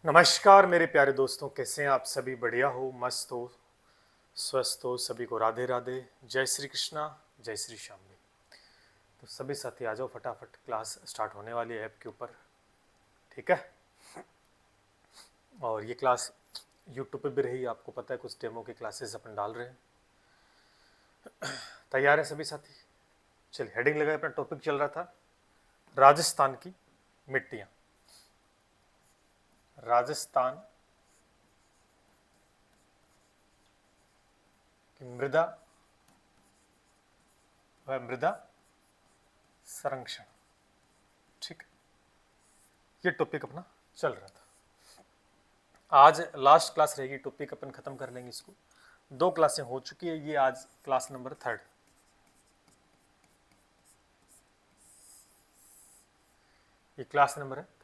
नमस्कार मेरे प्यारे दोस्तों, कैसे हैं आप सभी? बढ़िया हो, मस्त हो, स्वस्थ हो? सभी को राधे राधे, जय श्री कृष्णा, जय श्री श्याम जी। तो सभी साथी आ जाओ, फटाफट क्लास स्टार्ट होने वाली है ऐप के ऊपर, ठीक है। और ये क्लास यूट्यूब पे भी रही, आपको पता है कुछ डेमो के क्लासेस अपन डाल रहे हैं। तैयार है सभी साथी? चलिए हेडिंग लगाए, अपना टॉपिक चल रहा था राजस्थान की मिट्टियाँ। राजस्थान की मृदा व मृदा संरक्षण, ठीक है, ये टॉपिक अपना चल रहा था। आज लास्ट क्लास रहेगी, टॉपिक अपन खत्म कर लेंगे इसको। 2 क्लासें हो चुकी है, ये आज क्लास नंबर 3। ये क्लास नंबर है 3।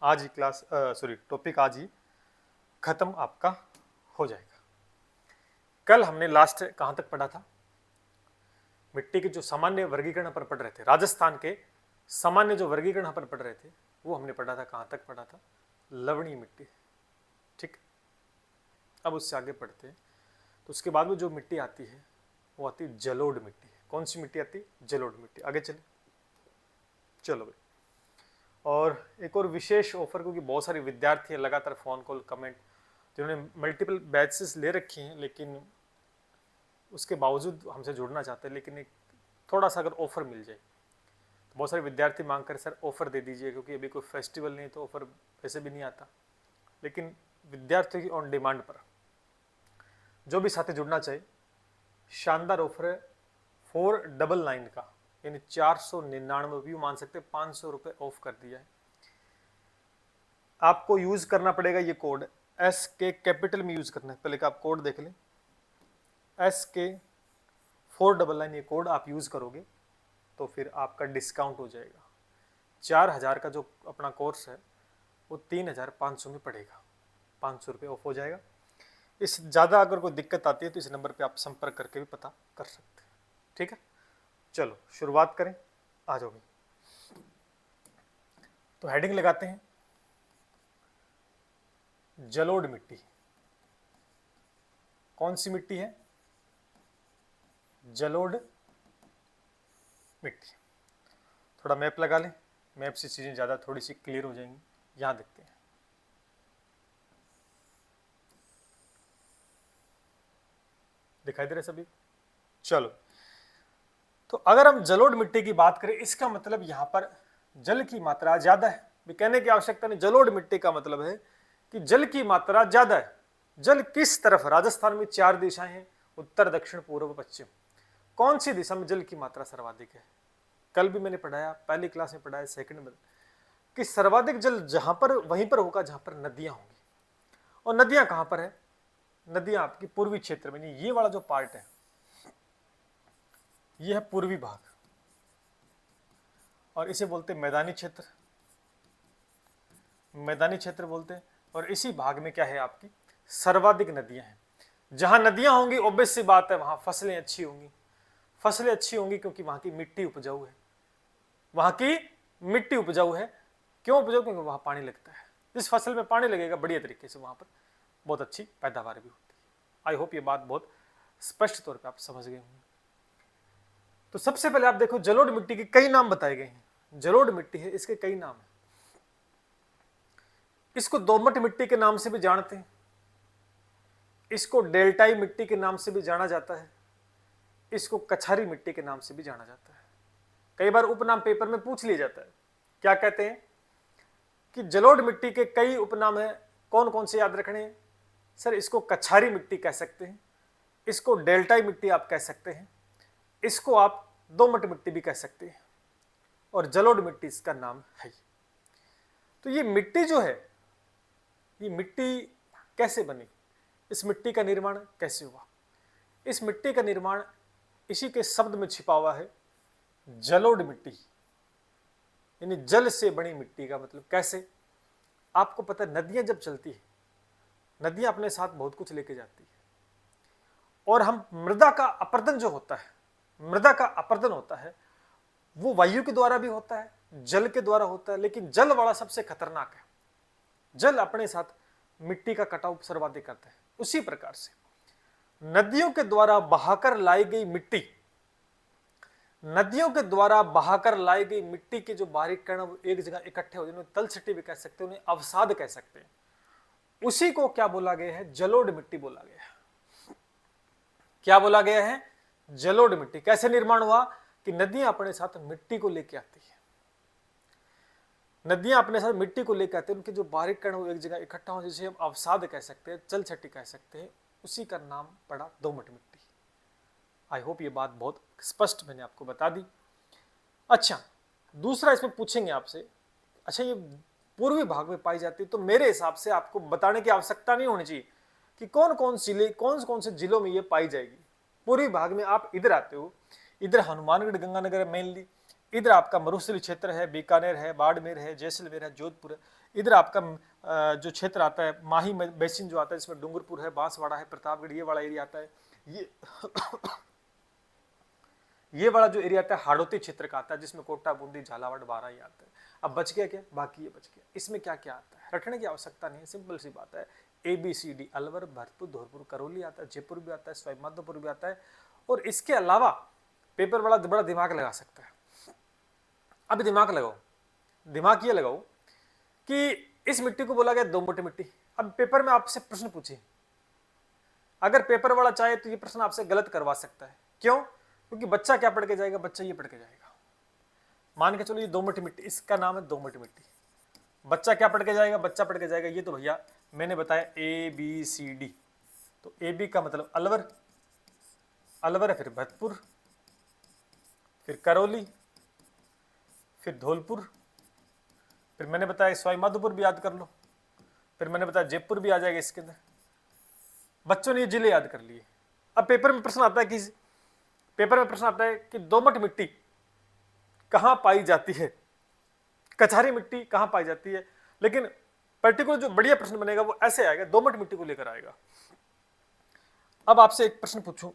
आज ही क्लास टॉपिक आज ही खत्म आपका हो जाएगा। कल हमने लास्ट कहां तक पढ़ा था? मिट्टी के जो सामान्य वर्गीकरण अपन पढ़ रहे थे, राजस्थान के सामान्य जो वर्गीकरण अपन पढ़ रहे थे, वो हमने पढ़ा था, कहां तक पढ़ा था? लवणीय मिट्टी, ठीक। अब उससे आगे पढ़ते हैं। तो उसके बाद में जो मिट्टी आती है वो आती है जलोढ़ मिट्टी। कौन सी मिट्टी आती है? जलोढ़ मिट्टी। आगे चले, चलो भाई। और एक और विशेष ऑफर, क्योंकि बहुत सारे विद्यार्थी हैं, लगातार फोन कॉल कमेंट, जिन्होंने मल्टीपल बैचेस ले रखी हैं, लेकिन उसके बावजूद हमसे जुड़ना चाहते हैं, लेकिन एक थोड़ा सा अगर ऑफर मिल जाए तो बहुत सारे विद्यार्थी मांग कर सर ऑफर दे दीजिए, क्योंकि अभी कोई फेस्टिवल नहीं तो ऑफर वैसे भी नहीं आता। लेकिन विद्यार्थियों की ऑन डिमांड पर जो भी साथी जुड़ना चाहे, शानदार ऑफर है 499 का, यानी 499 व्यू मान सकते, 500 रुपये ऑफ कर दिया है। आपको यूज करना पड़ेगा ये कोड SK कैपिटल में यूज करना है। पहले का आप कोड देख लें, SK 499, ये कोड आप यूज करोगे तो फिर आपका डिस्काउंट हो जाएगा। 4000 का जो अपना कोर्स है वो 3500 में पड़ेगा, 500 रुपये ऑफ हो जाएगा। इस ज़्यादा अगर कोई दिक्कत आती है तो इस नंबर पे आप संपर्क करके भी पता कर सकते हैं, ठीक है। चलो शुरुआत करें, आ जाओ भाई। तो हेडिंग लगाते हैं, जलोढ़ मिट्टी। कौन सी मिट्टी है? जलोढ़ मिट्टी। थोड़ा मैप लगा लें, मैप से चीज़ें ज़्यादा थोड़ी सी क्लियर हो जाएंगी। यहाँ देखते हैं, दिखाई दे रहा है सभी? चलो, तो अगर हम जलोढ़ मिट्टी की बात करें, इसका मतलब यहाँ पर जल की मात्रा ज्यादा है। कहने की आवश्यकता नहीं, जलोढ़ मिट्टी का मतलब है कि जल की मात्रा ज्यादा है। जल किस तरफ? राजस्थान में 4 दिशाएं हैं, उत्तर, दक्षिण, पूर्व, पश्चिम। कौन सी दिशा में जल की मात्रा सर्वाधिक है? कल भी मैंने पढ़ाया, पहली क्लास में पढ़ाया, सेकंड में, कि सर्वाधिक जल जहां पर वहीं पर होगा जहां पर नदियां होंगी। और नदियां कहां पर है? नदियां आपकी पूर्वी क्षेत्र में, नहीं, ये वाला जो पार्ट है ये है पूर्वी भाग, और इसे बोलते हैं मैदानी क्षेत्र। मैदानी क्षेत्र बोलते हैं। और इसी भाग में क्या है? आपकी सर्वाधिक नदियां हैं। जहां नदियां होंगी, ऑब्वियस सी बात है, वहां फसलें अच्छी होंगी। फसलें अच्छी होंगी क्योंकि वहां की मिट्टी उपजाऊ है। वहां की मिट्टी उपजाऊ है। क्यों उपजाऊ? क्योंकि वहां पानी लगता है। जिस फसल में पानी लगेगा बढ़िया तरीके से, वहां पर बहुत अच्छी पैदावार भी होती है। आई होप ये बात बहुत स्पष्ट तौर पर आप समझ गए होंगे। तो सबसे पहले आप देखो, जलोढ़ मिट्टी के कई नाम बताए गए हैं। जलोढ़ मिट्टी है, इसके कई नाम है। इसको दोमट मिट्टी के नाम से भी जानते हैं, इसको डेल्टाई मिट्टी के नाम से भी जाना जाता है, इसको कछारी मिट्टी के नाम से भी जाना जाता है। कई बार उपनाम पेपर में पूछ लिया जाता है, क्या कहते हैं कि जलोढ़ मिट्टी के कई उपनाम हैं, कौन कौन से याद रखने हैं? सर, इसको कछारी मिट्टी कह सकते हैं, इसको डेल्टाई मिट्टी आप कह सकते हैं, इसको आप दोमट मिट्टी भी कह सकते हैं, और जलोढ़ मिट्टी इसका नाम है। तो ये मिट्टी जो है, ये मिट्टी कैसे बनी? इस मिट्टी का निर्माण कैसे हुआ? इस मिट्टी का निर्माण इसी के शब्द में छिपा हुआ है, जलोढ़ मिट्टी, यानी जल से बनी मिट्टी का मतलब कैसे? आपको पता है, नदियां जब चलती है, नदियां अपने साथ बहुत कुछ लेके जाती है। और हम मृदा का अपरदन जो होता है, मृदा का अपरदन होता है, वो वायु के द्वारा भी होता है, जल के द्वारा होता है, लेकिन जल वाला सबसे खतरनाक है। जल अपने साथ मिट्टी का कटाव सर्वाधिक करता है। उसी प्रकार से नदियों के द्वारा बहाकर लाई गई मिट्टी, नदियों के द्वारा बहाकर लाई गई मिट्टी के जो बारीक कण एक जगह इकट्ठे हो, जिन्हें तलछटी भी कह सकते हैं, उन्हें अवसाद कह सकते हैं। उसी को क्या बोला गया है? जलोढ़ मिट्टी बोला गया है। क्या बोला गया है? जलोढ़ मिट्टी। कैसे निर्माण हुआ कि नदियां अपने साथ मिट्टी को लेके आती है, नदियां अपने साथ मिट्टी को लेकर आते हैं, उनके जो बारीक कण एक जगह इकट्ठा हो, जिसे हम अवसाद कह सकते हैं, जलछटी कह सकते हैं, उसी का नाम पड़ा दोमट मिट्टी। आई होप ये बात बहुत स्पष्ट मैंने आपको बता दी। अच्छा, दूसरा इसमें पूछेंगे आपसे, अच्छा ये पूर्वी भाग में पाई जाती है, तो मेरे हिसाब से आपको बताने की आवश्यकता नहीं होनी चाहिए कि कौन कौन से जिलों में ये पाई जाएगी। पूर्वी भाग में आप इधर आते हो, इधर हनुमानगढ़ गंगानगर है मेनली, इधर आपका मरुस्थली क्षेत्र है, बीकानेर है, बाड़मेर है, जैसलमेर है, जोधपुर है, इधर आपका जो क्षेत्र आता है माही बेसिन जो आता है, इसमें डूंगरपुर है, बांसवाड़ा है, प्रतापगढ़, ये वाला एरिया आता है। ये वाला जो एरिया आता है हाड़ौती क्षेत्र का आता है, जिसमें कोटा, बूंदी, झालावाड़, बारा ही आता है। अब बच गया क्या? बाकी ये बच गया। इसमें क्या क्या आता है रटने की आवश्यकता नहीं है, सिंपल सी बात है। ABCD अलवर, भरतपुर, धौलपुर, करौली आता है, जयपुर भी आता है, सवाईमाधोपुर भी आता है। और इसके अलावा पेपर वाला बड़ा दिमाग लगा सकता है। अब दिमाग लगाओ, दिमाग ये लगाओ कि इस मिट्टी को बोला गया दोमट मिट्टी। अब पेपर में आपसे प्रश्न पूछे, अगर पेपर वाला चाहे तो ये प्रश्न आपसे गलत करवा सकता है। क्यों? क्योंकि बच्चा क्या पढ़ के जाएगा? बच्चा ये पढ़ के जाएगा, मान के चलो ये दोमट मिट्टी, इसका नाम है दोमट मिट्टी। बच्चा क्या पढ़ के जाएगा? बच्चा पढ़ के जाएगा ये तो भैया मैंने बताया ABCD। तो AB का मतलब अलवर, अलवर है, फिर भरतपुर, फिर करौली, फिर धौलपुर, फिर मैंने बताया सवाईमाधोपुर भी याद कर लो, फिर मैंने बताया जयपुर भी आ जाएगा इसके अंदर। बच्चों ने ये जिले याद कर लिए। अब पेपर में प्रश्न आता है कि दोमट मिट्टी कहां पाई जाती है, कछारी मिट्टी कहां पाई जाती है। लेकिन पर्टिकुलर जो बढ़िया प्रश्न बनेगा वो ऐसे आएगा, दोमट मिट्टी को लेकर आएगा। अब आपसे एक प्रश्न पूछूं,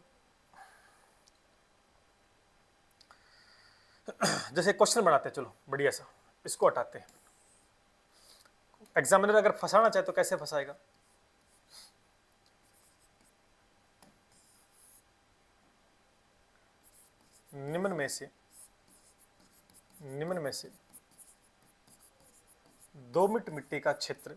जैसे क्वेश्चन बनाते हैं, चलो बढ़िया सा, इसको हटाते हैं। एग्जामिनर अगर फंसाना चाहे तो कैसे फंसाएगा? निम्न में से दोमट मिट्टी का क्षेत्र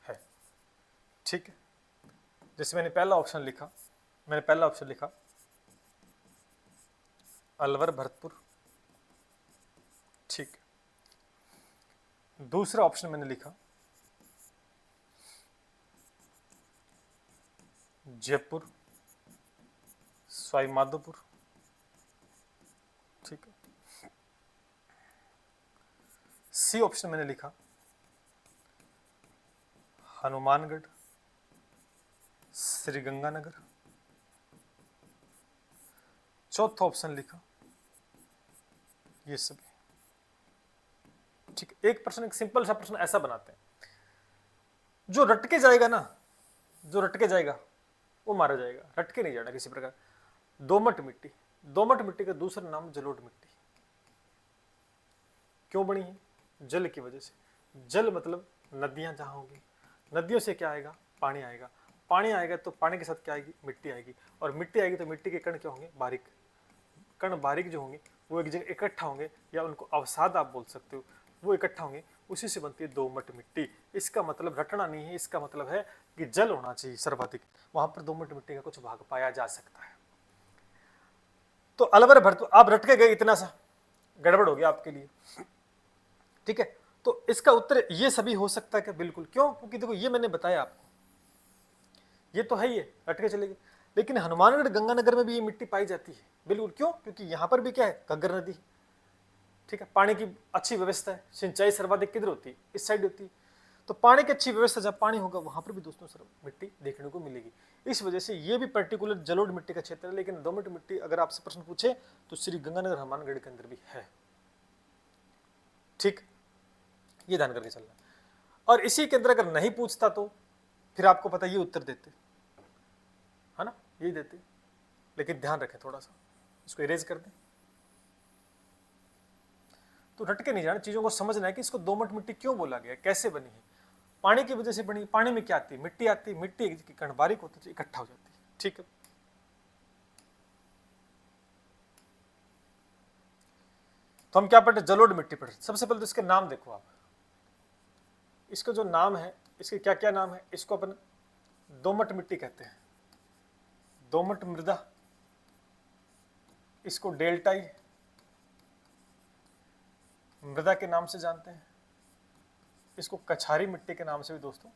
है, ठीक है। जैसे मैंने पहला ऑप्शन लिखा अलवर, भरतपुर, ठीक। दूसरा ऑप्शन मैंने लिखा जयपुर, सवाईमाधोपुर, ठीक है। सी ऑप्शन मैंने लिखा हनुमानगढ़, श्रीगंगानगर। चौथा ऑप्शन लिखा ये सभी, ठीक। एक प्रश्न, एक सिंपल सा प्रश्न ऐसा बनाते हैं, जो रट के जाएगा ना, जो रट के जाएगा वो मारा जाएगा, रट के नहीं जाना किसी प्रकार। दोमट मिट्टी, दोमट मिट्टी का दूसरा नाम जलोढ़ मिट्टी। क्यों बनी है? जल की वजह से। जल मतलब नदियां जहां होंगी, नदियों से क्या आएगा? पानी आएगा, पानी आएगा तो पानी के साथ क्या आएगी? मिट्टी आएगी, और मिट्टी आएगी तो मिट्टी के कण क्या होंगे? बारीक कण, बारीक जो होंगे वो एक जगह इकट्ठा होंगे, या उनको अवसाद आप बोल सकते हो, वो इकट्ठा होंगे, उसी से बनती है दोमट मिट्टी। इसका मतलब रटना नहीं है, इसका मतलब है कि जल होना चाहिए सर्वाधिक, वहां पर दोमट मिट्टी का कुछ भाग पाया जा सकता है। तो अलवर, भरतपुर आप रट के गए, इतना सा गड़बड़ हो गया आपके लिए, ठीक है। तो इसका उत्तर ये सभी हो सकता है क्या? बिल्कुल। क्यों? क्योंकि देखो ये मैंने बताया आपको, ये तो है ही है, रट के चलेगी। लेकिन हनुमानगढ़ गंगानगर में भी ये मिट्टी पाई जाती है, बिल्कुल। क्यों? क्योंकि यहां पर भी क्या है? घग्गर नदी, ठीक है, पानी की अच्छी व्यवस्था है। सिंचाई सर्वाधिक किधर होती है? इस साइड होती है। तो पानी की अच्छी व्यवस्था, जब पानी होगा वहां पर भी दोस्तों सर मिट्टी देखने को मिलेगी। इस वजह से ये भी पर्टिकुलर जलोढ़ मिट्टी का क्षेत्र है। लेकिन दोमट मिट्टी अगर आपसे प्रश्न पूछे तो श्री गंगानगर हनुमानगढ़ के अंदर भी है, ठीक, ये ध्यान करके चलना। और इसी के अंदर अगर नहीं पूछता तो फिर आपको पता ये उत्तर देते, है ना, यही देते। लेकिन ध्यान रखें थोड़ा सा, इसको इरेज कर दें। तो रटके नहीं जाना, चीजों को समझना है कि इसको दोमट मिट्टी क्यों बोला गया, कैसे बनी है, पानी की वजह से बनी। पानी में क्या आती है, मिट्टी आती है, मिट्टी की कण बारीक होती है, इकट्ठा हो जाती है। ठीक है, तो हम क्या पढ़े, जलोढ़ मिट्टी पढ़े। सबसे पहले तो इसके नाम देखो आप, इसका जो नाम है, इसके क्या क्या नाम है। इसको अपन दोमट मिट्टी कहते हैं, दोमट मृदा, इसको डेल्टाई मृदा के नाम से जानते हैं, इसको कछारी मिट्टी के नाम से भी दोस्तों,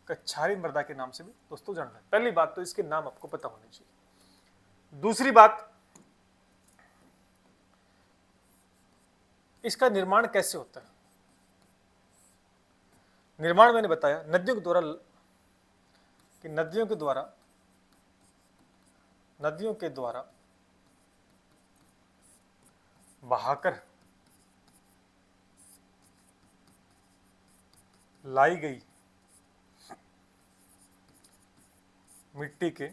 कछारी मृदा के नाम से भी दोस्तों जानते हैं। पहली बात तो इसके नाम आपको पता होनी चाहिए। दूसरी बात, इसका निर्माण कैसे होता है। निर्माण मैंने बताया नदियों के द्वारा, कि नदियों के द्वारा बहाकर लाई गई मिट्टी के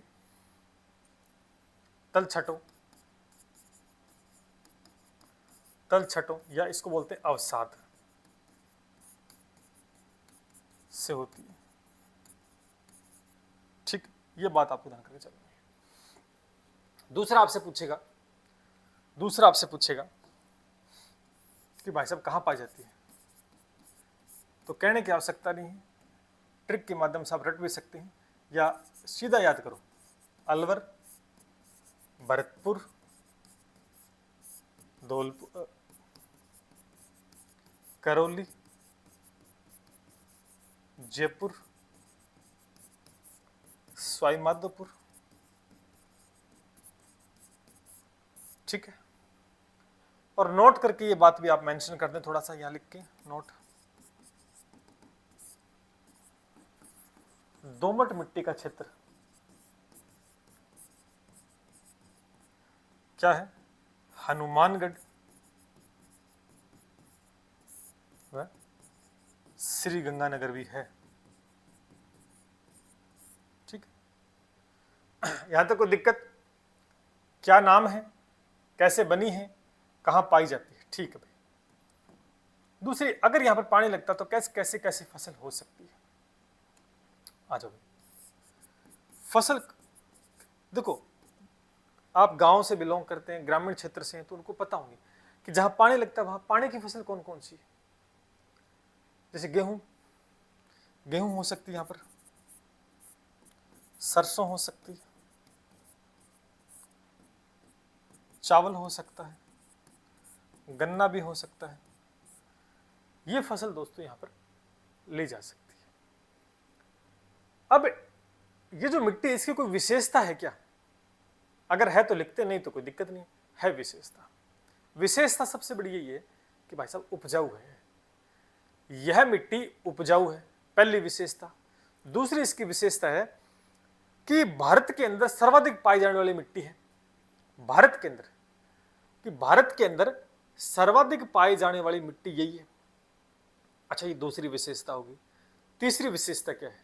तलछटों या इसको बोलते हैं अवसाद से होती है। ठीक, ये बात आपको ध्यान करके चलनी है। दूसरा आपसे पूछेगा कि भाई साहब कहां पाई जाती है, तो कहने की आवश्यकता नहीं है, ट्रिक के माध्यम से आप रट भी सकते हैं, या सीधा याद करो, अलवर, भरतपुर, धौलपुर, करौली, जयपुर, सवाई माधोपुर। ठीक है, और नोट करके ये बात भी आप मेंशन कर दें, थोड़ा सा यहां लिख के नोट। दोमट मिट्टी का क्षेत्र क्या है, हनुमानगढ़ व श्री गंगानगर भी है। ठीक, यहां तक कोई दिक्कत, क्या नाम है, कैसे बनी है, कहां पाई जाती है। ठीक है भाई। दूसरी, अगर यहां पर पानी लगता तो कैसे कैसे फसल हो सकती है। आ जाओ भाई। फसल देखो, आप गांव से बिलोंग करते हैं, ग्रामीण क्षेत्र से हैं, तो उनको पता होंगे कि जहां पानी लगता है वहां पानी की फसल कौन कौन सी है। जैसे गेहूं हो सकती है, यहां पर सरसों हो सकती है, चावल हो सकता है, गन्ना भी हो सकता है। ये फसल दोस्तों यहां पर ली जा सकती है। अब ये जो मिट्टी, इसकी कोई विशेषता है क्या, अगर है तो लिखते, नहीं तो कोई दिक्कत नहीं है। विशेषता सबसे बड़ी यही है कि भाई साहब उपजाऊ है, यह मिट्टी उपजाऊ है, पहली विशेषता। दूसरी इसकी विशेषता है कि भारत के अंदर सर्वाधिक पाई जाने वाली मिट्टी है, भारत के अंदर सर्वाधिक पाई जाने वाली मिट्टी यही है। अच्छा, ये दूसरी विशेषता होगी। तीसरी विशेषता क्या है,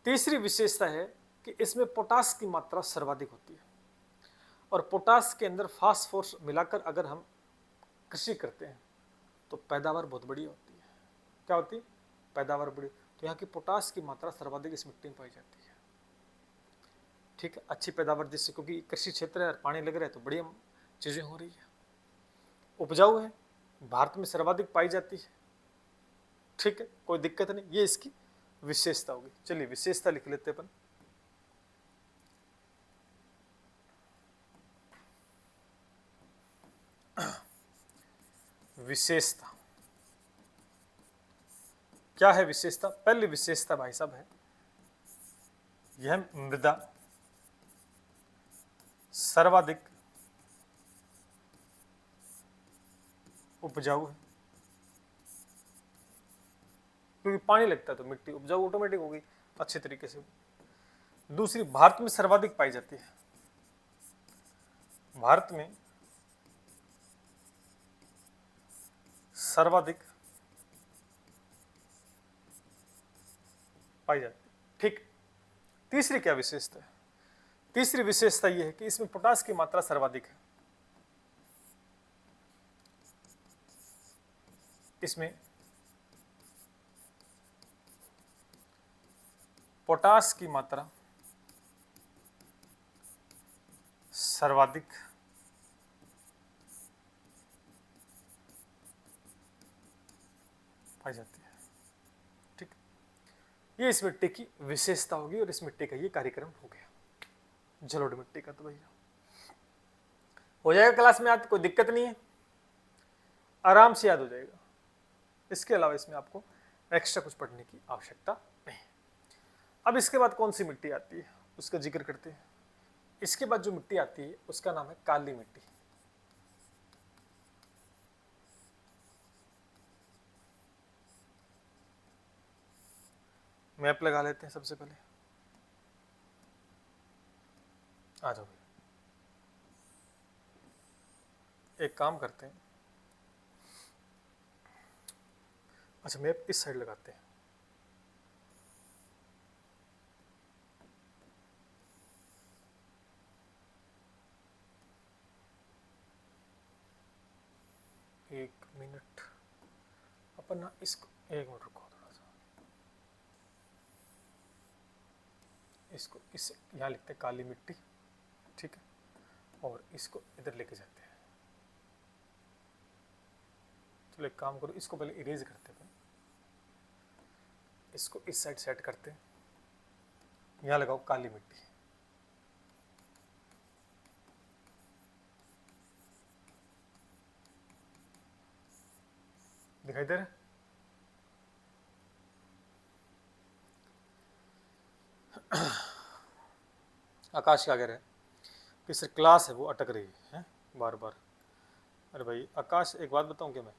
तीसरी विशेषता है कि इसमें पोटास की मात्रा सर्वाधिक होती है, और पोटास के अंदर फास्फोरस मिलाकर अगर हम कृषि करते हैं तो पैदावार बहुत बड़ी होती है। क्या होती है, पैदावार बड़ी। तो यहाँ की पोटास की मात्रा सर्वाधिक इस मिट्टी में पाई जाती है। ठीक है, अच्छी पैदावार जिससे, क्योंकि कृषि क्षेत्र है, पानी लग रहा है, तो बढ़िया चीजें हो रही है, उपजाऊ है, भारत में सर्वाधिक पाई जाती है। ठीक है, कोई दिक्कत नहीं, ये इसकी विशेषता होगी। चलिए विशेषता लिख लेते अपन। विशेषता क्या है, विशेषता, पहली विशेषता भाई साहब है, यह मृदा सर्वाधिक उपजाऊ है, क्योंकि पानी लगता है तो मिट्टी उपजाऊ ऑटोमेटिक होगी अच्छे तरीके से। दूसरी, भारत में सर्वाधिक पाई जाती है, भारत में सर्वाधिक पाई जाती है। ठीक, तीसरी क्या विशेषता है, तीसरी विशेषता यह है कि इसमें पोटास की मात्रा सर्वाधिक है। इसमें पोटास की मात्रा सर्वाधिक पाई जाती है। ठीक, ये इस मिट्टी की विशेषता होगी और इस मिट्टी का ये कार्यक्रम हो गया जलोढ़ मिट्टी का। तो भैया हो जाएगा क्लास में, याद कोई दिक्कत नहीं है, आराम से याद हो जाएगा। इसके अलावा इसमें आपको एक्स्ट्रा कुछ पढ़ने की आवश्यकता नहीं। अब इसके बाद कौन सी मिट्टी आती है उसका जिक्र करते हैं। इसके बाद जो मिट्टी आती है उसका नाम है काली मिट्टी। मैप लगा लेते हैं सबसे पहले, आ जाओ भैया। एक काम करते हैं, अच्छा मैप इस साइड लगाते हैं। एक मिनट, अपन ना इसको एक मिनट रुको थोड़ा सा, इसको इस यहाँ लिखते हैं काली मिट्टी, ठीक है, और इसको इधर लेके जाते हैं। चलो एक काम करो, इसको पहले इरेज करते हैं, इसको इस साइड सेट करते हैं, यहाँ लगाओ काली मिट्टी। दिखाई दे रहा है? आकाश क्या कह रहे हैं कि सर क्लास है वो अटक रही है बार बार। अरे भाई आकाश, एक बात बताऊं क्या मैं,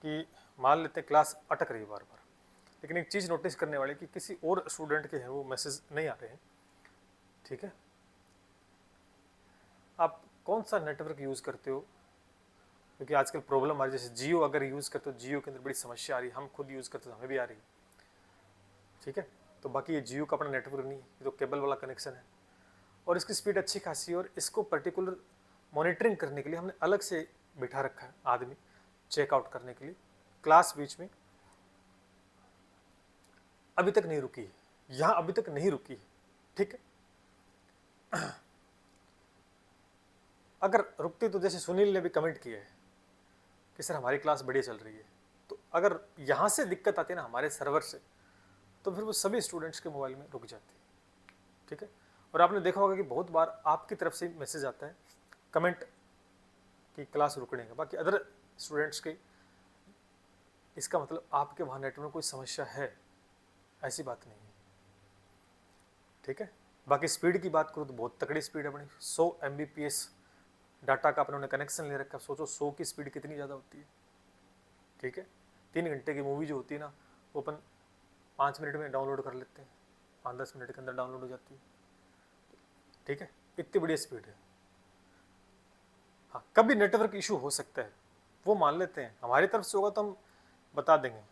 कि मान लेते हैं क्लास अटक रही है बार बार, लेकिन एक चीज़ नोटिस करने वाली कि किसी और स्टूडेंट के हैं वो मैसेज नहीं आ रहे हैं, ठीक है। आप कौन सा नेटवर्क यूज़ करते हो, क्योंकि आजकल प्रॉब्लम आ रही है, जैसे जियो अगर यूज़ करते हो, जियो के अंदर बड़ी समस्या आ रही है, हम खुद यूज़ करते हो हमें भी आ रही है, ठीक है। तो बाकी ये जियो का अपना नेटवर्क नहीं है, ये तो केबल वाला कनेक्शन है और इसकी स्पीड अच्छी खासी है, और इसको पर्टिकुलर मॉनिटरिंग करने के लिए हमने अलग से बिठा रखा है आदमी, चेकआउट करने के लिए। क्लास बीच में अभी तक नहीं रुकी है, यहाँ अभी तक नहीं रुकी है, ठीक है। अगर रुकती तो जैसे सुनील ने भी कमेंट किया है कि सर हमारी क्लास बढ़िया चल रही है, तो अगर यहाँ से दिक्कत आती है ना हमारे सर्वर से, तो फिर वो सभी स्टूडेंट्स के मोबाइल में रुक जाती है, ठीक है। और आपने देखा होगा कि बहुत बार आपकी तरफ से मैसेज आता है कमेंट कि क्लास रुकने का, बाकी अदर स्टूडेंट्स के, इसका मतलब आपके वहाँ नेटवर्क में कोई समस्या है, ऐसी बात नहीं है, ठीक है। बाकी स्पीड की बात करूँ तो बहुत तगड़ी स्पीड है अपनी, 100 Mbps डाटा का अपने कनेक्शन ले रखा है। सोचो 100 की स्पीड कितनी ज़्यादा होती है, ठीक है। 3 घंटे की मूवी जो होती है ना, वो अपन 5 मिनट में डाउनलोड कर लेते हैं, 5-10 मिनट के अंदर डाउनलोड हो जाती है, ठीक है। इतनी बड़ी स्पीड है। हाँ, कभी नेटवर्क इशू हो सकता है, वो मान लेते हैं, हमारी तरफ से होगा तो हम बता देंगे,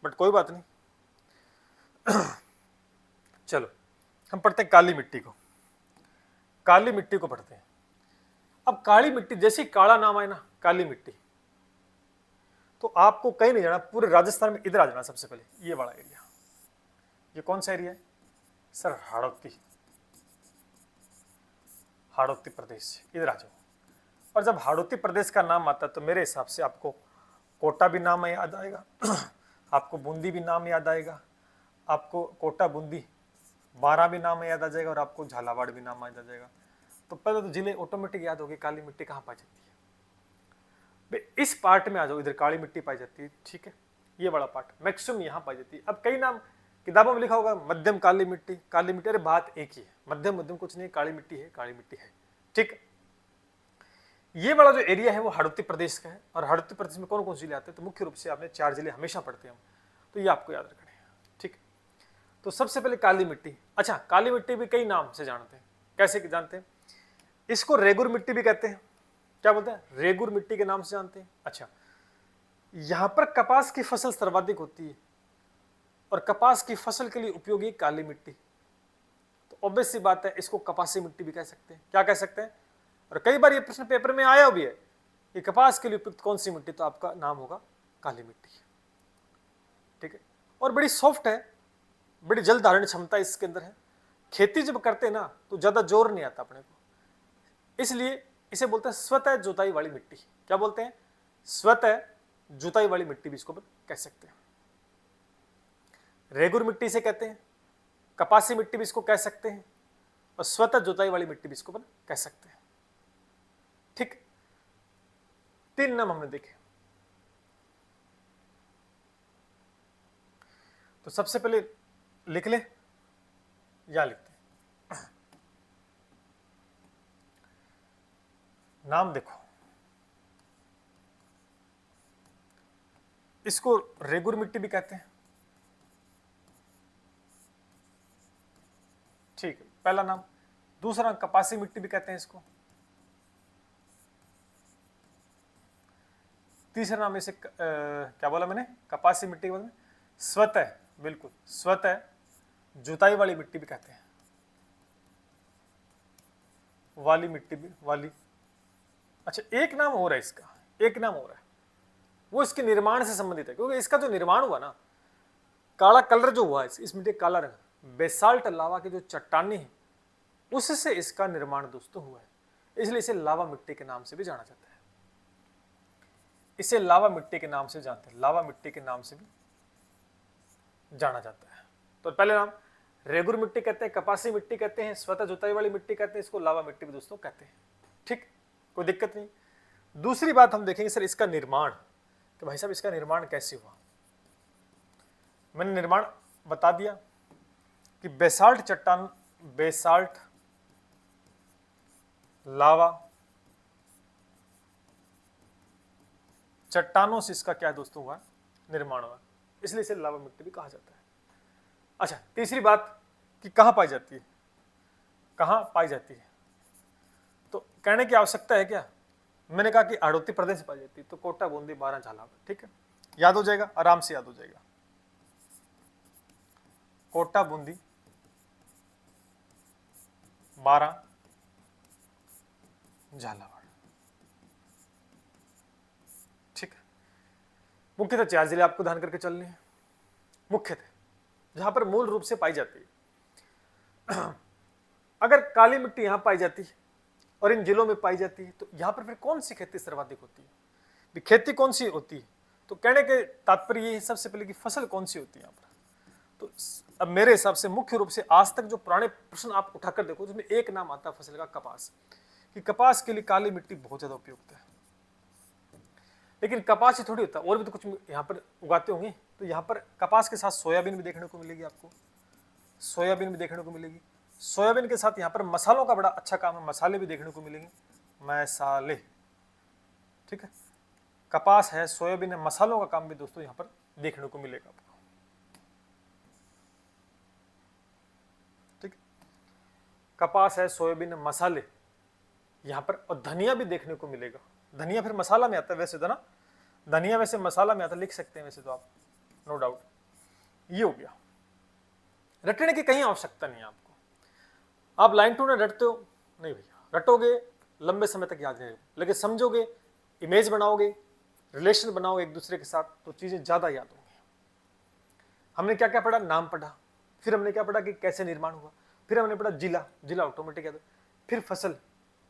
बट कोई बात नहीं। चलो हम पढ़ते हैं काली मिट्टी को, काली मिट्टी को पढ़ते हैं। अब काली मिट्टी, जैसे ही काला नाम आए ना काली मिट्टी, तो आपको कहीं नहीं जाना, पूरे राजस्थान में इधर आ जाना सबसे पहले, ये बड़ा एरिया। ये कौन सा एरिया है सर? हाड़ौती, हाड़ौती प्रदेश, इधर आ जाओ। और जब हाड़ौती प्रदेश का नाम आता है तो मेरे हिसाब से आपको कोटा भी नाम याद आएगा, आपको बूंदी भी नाम याद आएगा, आपको कोटा बूंदी बारा भी नाम याद आ जाएगा, और आपको झालावाड़ भी नाम याद आ जाएगा। तो पहले तो जिले ऑटोमेटिक याद होगी, काली मिट्टी कहाँ पाई जाती है। इस पार्ट में आ जाओ, इधर काली मिट्टी पाई जाती है, ठीक है। ये बड़ा पार्ट मैक्सिमम यहाँ पाई जाती है। अब कई नाम किताबों में लिखा होगा मध्यम काली मिट्टी, काली मिट्टी, अरे बात एक ही है, मध्यम मध्यम कुछ नहीं, काली मिट्टी है, काली मिट्टी है, ठीक। ये वाला जो एरिया है वो हाड़ौती प्रदेश का है, और हाड़ौती प्रदेश में कौन कौन से जिले आते हैं, तो मुख्य रूप से आपने 4 जिले हमेशा पढ़ते हैं हम, तो ये आपको याद रखने हैं, ठीक। तो सबसे पहले काली मिट्टी। अच्छा, काली मिट्टी भी कई नाम से जानते हैं, कैसे जानते हैं? इसको रेगुर मिट्टी भी कहते हैं, क्या बोलते हैं? रेगुर मिट्टी के नाम से जानते हैं। अच्छा, यहां पर कपास की फसल सर्वाधिक होती है, और कपास की फसल के लिए उपयोगी काली मिट्टी, तो ऑब्वियस सी बात है इसको कपासी मिट्टी भी कह सकते हैं। क्या कह सकते हैं? और कई बार ये प्रश्न पेपर में आया भी है कि कपास के लिए उपयुक्त कौन सी मिट्टी, तो आपका नाम होगा काली मिट्टी। ठीक है, और बड़ी सॉफ्ट है, बड़ी जल धारण क्षमता इसके अंदर है। खेती जब करते हैं ना तो ज्यादा जोर नहीं आता अपने को, इसलिए इसे बोलते हैं स्वतः जुताई वाली मिट्टी। क्या बोलते हैं? स्वतः जुताई वाली मिट्टी भी इसको कह सकते हैं। रेगुर मिट्टी से कहते हैं, कपासी मिट्टी भी इसको कह सकते हैं, और स्वतः जुताई वाली मिट्टी भी इसको कह सकते हैं। ठीक, 3 नाम हमने देखे। तो सबसे पहले लिख ले या लिखते हैं नाम। देखो, इसको रेगुर मिट्टी भी कहते हैं। ठीक है, पहला नाम। दूसरा कपासी मिट्टी भी कहते हैं इसको। तीसरा नाम इसे क्या बोला मैंने? कपासी मिट्टी बोला। स्वतः, बिल्कुल स्वतः जुताई वाली मिट्टी भी कहते हैं। वाली मिट्टी भी, वाली। अच्छा, एक नाम और है इसका, एक नाम और है, वो इसके निर्माण से संबंधित है, क्योंकि इसका जो निर्माण हुआ ना, काला कलर जो हुआ है इस मिट्टी का, काला रंग बेसाल्ट लावा की जो चट्टानी है उससे इसका निर्माण दोस्तों हुआ है, इसलिए इसे लावा मिट्टी के नाम से भी जाना जाता है। इसे लावा मिट्टी के नाम से जानते हैं, लावा मिट्टी के नाम से भी जाना जाता है। तो पहले नाम रेगुर मिट्टी कहते हैं, कपासी मिट्टी कहते हैं, स्वतः जुताई वाली मिट्टी कहते हैं, इसको लावा मिट्टी भी दोस्तों कहते हैं। ठीक, कोई दिक्कत नहीं। दूसरी बात हम देखेंगे सर इसका निर्माण, कि भाई साहब इसका निर्माण कैसे हुआ। मैंने निर्माण बता दिया कि बेसाल्ट चट्टान, बेसाल्ट लावा चट्टानों से इसका क्या दोस्तों हुआ? निर्माण हुआ, इसलिए इसे लावा मिट्टी भी कहा जाता है। अच्छा, तीसरी बात कि कहां पाई जाती है, कहां पाई जाती है, तो कहने की आवश्यकता है क्या? मैंने कहा कि हाड़ौती प्रदेश पाई जाती है, तो कोटा, बूंदी, बारां, झालावाड़। ठीक है, याद हो जाएगा, आराम से याद हो जाएगा। कोटा, बूंदी, बारां, झालावाड़। ठीक है, मुख्यतः 4 जिले आपको ध्यान करके चलने हैं, मुख्यतः जहां पर मूल रूप से पाई जाती है। अगर काली मिट्टी यहां पाई जाती है और इन जिलों में पाई जाती है, तो यहां पर फिर कौन सी खेती सर्वाधिक होती है? खेती कौन सी होती है? तो कहने के तात्पर्य ये है सबसे पहले कि फसल कौन सी होती है यहाँ पर। तो अब मेरे हिसाब से मुख्य रूप से आज तक जो पुराने प्रश्न आप उठाकर देखो, जिसमें एक नाम आता है फसल का, कपास, कि कपास के लिए काली मिट्टी बहुत ज्यादा उपयुक्त है। लेकिन कपास ही थोड़ी होता, और भी तो कुछ यहाँ पर उगाते होंगे। तो यहाँ पर कपास के साथ सोयाबीन भी देखने को मिलेगी आपको, सोयाबीन भी देखने को मिलेगी। सोयाबीन के साथ यहाँ पर मसालों का बड़ा अच्छा काम है, मसाले भी देखने को मिलेंगे, मसाले। ठीक है, कपास है, सोयाबीन है, मसालों का काम भी दोस्तों यहाँ पर देखने को मिलेगा आपको। ठीक, कपास है, सोयाबीन है, मसाले यहाँ पर, और धनिया भी देखने को मिलेगा। धनिया फिर मसाला में आता है वैसे तो ना, धनिया वैसे मसाला में आता, लिख सकते हैं वैसे तो आप, नो डाउट। ये हो गया, रटने की कहीं आवश्यकता नहीं है आपको। आप लाइन टू ने रटते हो नहीं भैया, रटोगे लंबे समय तक याद नहीं रहेगा, लेकिन समझोगे, इमेज बनाओगे, रिलेशन बनाओगे एक दूसरे के साथ, तो चीजें ज्यादा याद होंगी। हमने क्या क्या पढ़ा? नाम पढ़ा, फिर हमने क्या पढ़ा कि कैसे निर्माण हुआ, फिर हमने पढ़ा जिला, जिला ऑटोमेटिक याद, फिर फसल।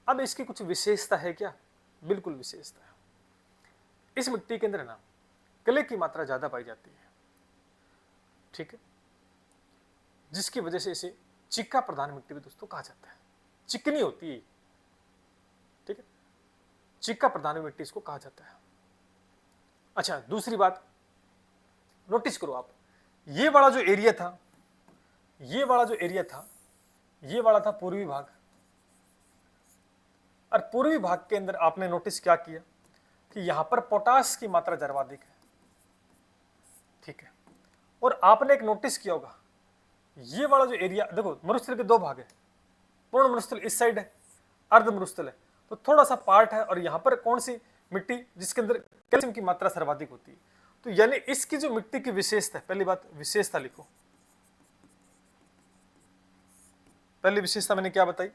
अब इसकी कुछ विशेषता है क्या? बिल्कुल विशेषता है। इस मिट्टी के अंदर ना कले की मात्रा ज्यादा पाई जाती है। ठीक है, जिसकी वजह से इसे चिक्का प्रधान मिट्टी भी दोस्तों कहा जाता है, चिकनी होती है। ठीक है, चिक्का प्रधान मिट्टी इसको कहा जाता है। अच्छा, दूसरी बात नोटिस करो आप, ये वाला जो एरिया था, ये वाला जो एरिया था, ये वाला था पूर्वी भाग, और पूर्वी भाग के अंदर आपने नोटिस क्या किया कि यहां पर पोटास की मात्रा सर्वाधिक है। ठीक है, और आपने एक नोटिस किया होगा, ये वाला जो एरिया देखो, मरुस्थल के 2 भाग है, पूर्ण मरुस्थल इस साइड है, अर्ध मरुस्थल है, तो थोड़ा सा पार्ट है, और यहां पर कौन सी मिट्टी जिसके अंदर कैल्शियम की मात्रा सर्वाधिक होती है, तो तो यानी इसकी जो मिट्टी की विशेषता है, पहली बात विशेषता लिखो। पहली विशेषता मैंने क्या बताई,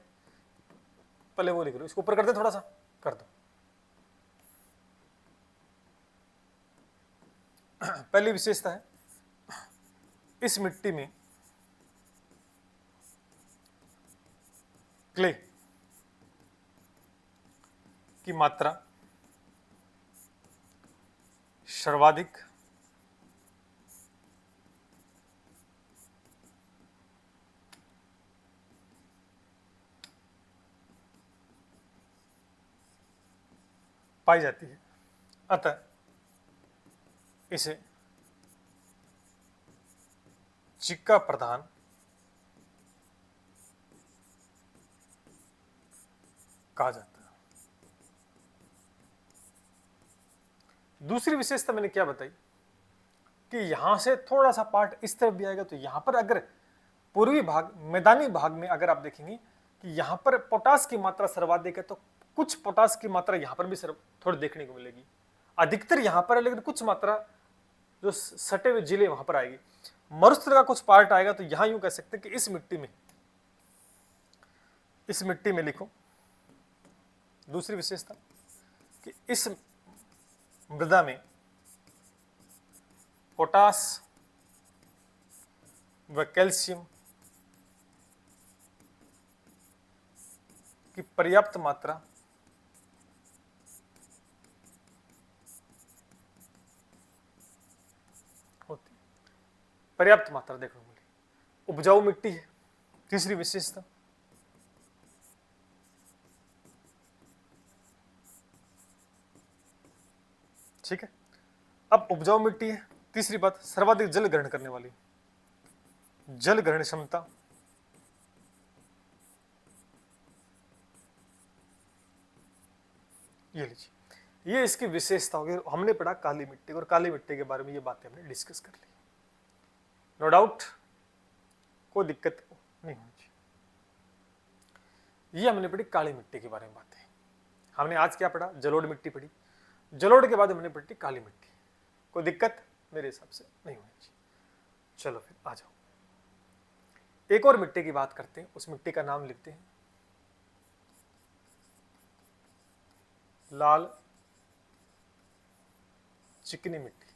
पहले वो लिख लो। इसको ऊपर कर दे, थोड़ा सा कर दो। पहली विशेषता है इस मिट्टी में क्ले की मात्रा सर्वाधिक पाई जाती है, अतः इसे चिक्का प्रधान कहा जाता है। दूसरी विशेषता मैंने क्या बताई कि यहां से थोड़ा सा पार्ट इस तरफ भी आएगा, तो यहां पर अगर पूर्वी भाग, मैदानी भाग में अगर आप देखेंगे कि यहां पर पोटास की मात्रा सर्वाधिक है, तो कुछ पोटास की मात्रा यहां पर भी थोड़ी देखने को मिलेगी। अधिकतर यहां पर है, लेकिन कुछ मात्रा जो सटे हुए जिले वहां पर आएगी। मरुस्थल का कुछ पार्ट आएगा, तो यहां यूं कह सकते हैं कि इस मिट्टी में लिखो दूसरी विशेषता कि इस मृदा में पोटास व कैल्शियम की पर्याप्त मात्रा होती है। पर्याप्त मात्रा देखने को मिली। उपजाऊ मिट्टी है तीसरी विशेषता। ठीक है, अब उपजाऊ मिट्टी है। तीसरी बात, सर्वाधिक जल ग्रहण करने वाली, जल ग्रहण क्षमता। ये लीजिए, ये इसकी विशेषता होगी। हमने पढ़ा काली मिट्टी, और काली मिट्टी के बारे में ये बातें हमने डिस्कस कर ली। नो डाउट, कोई दिक्कत नहीं होनी चाहिए। ये हमने पढ़ी काली मिट्टी के बारे में बातें। हमने आज क्या पढ़ा, जलोढ़ मिट्टी पढ़ी। जलोढ़ के बाद हमने पढ़ी काली मिट्टी। कोई दिक्कत मेरे हिसाब से नहीं होनी चाहिए। चलो फिर आ जाओ, एक और मिट्टी की बात करते हैं। उस मिट्टी का नाम लिखते हैं लाल चिकनी मिट्टी।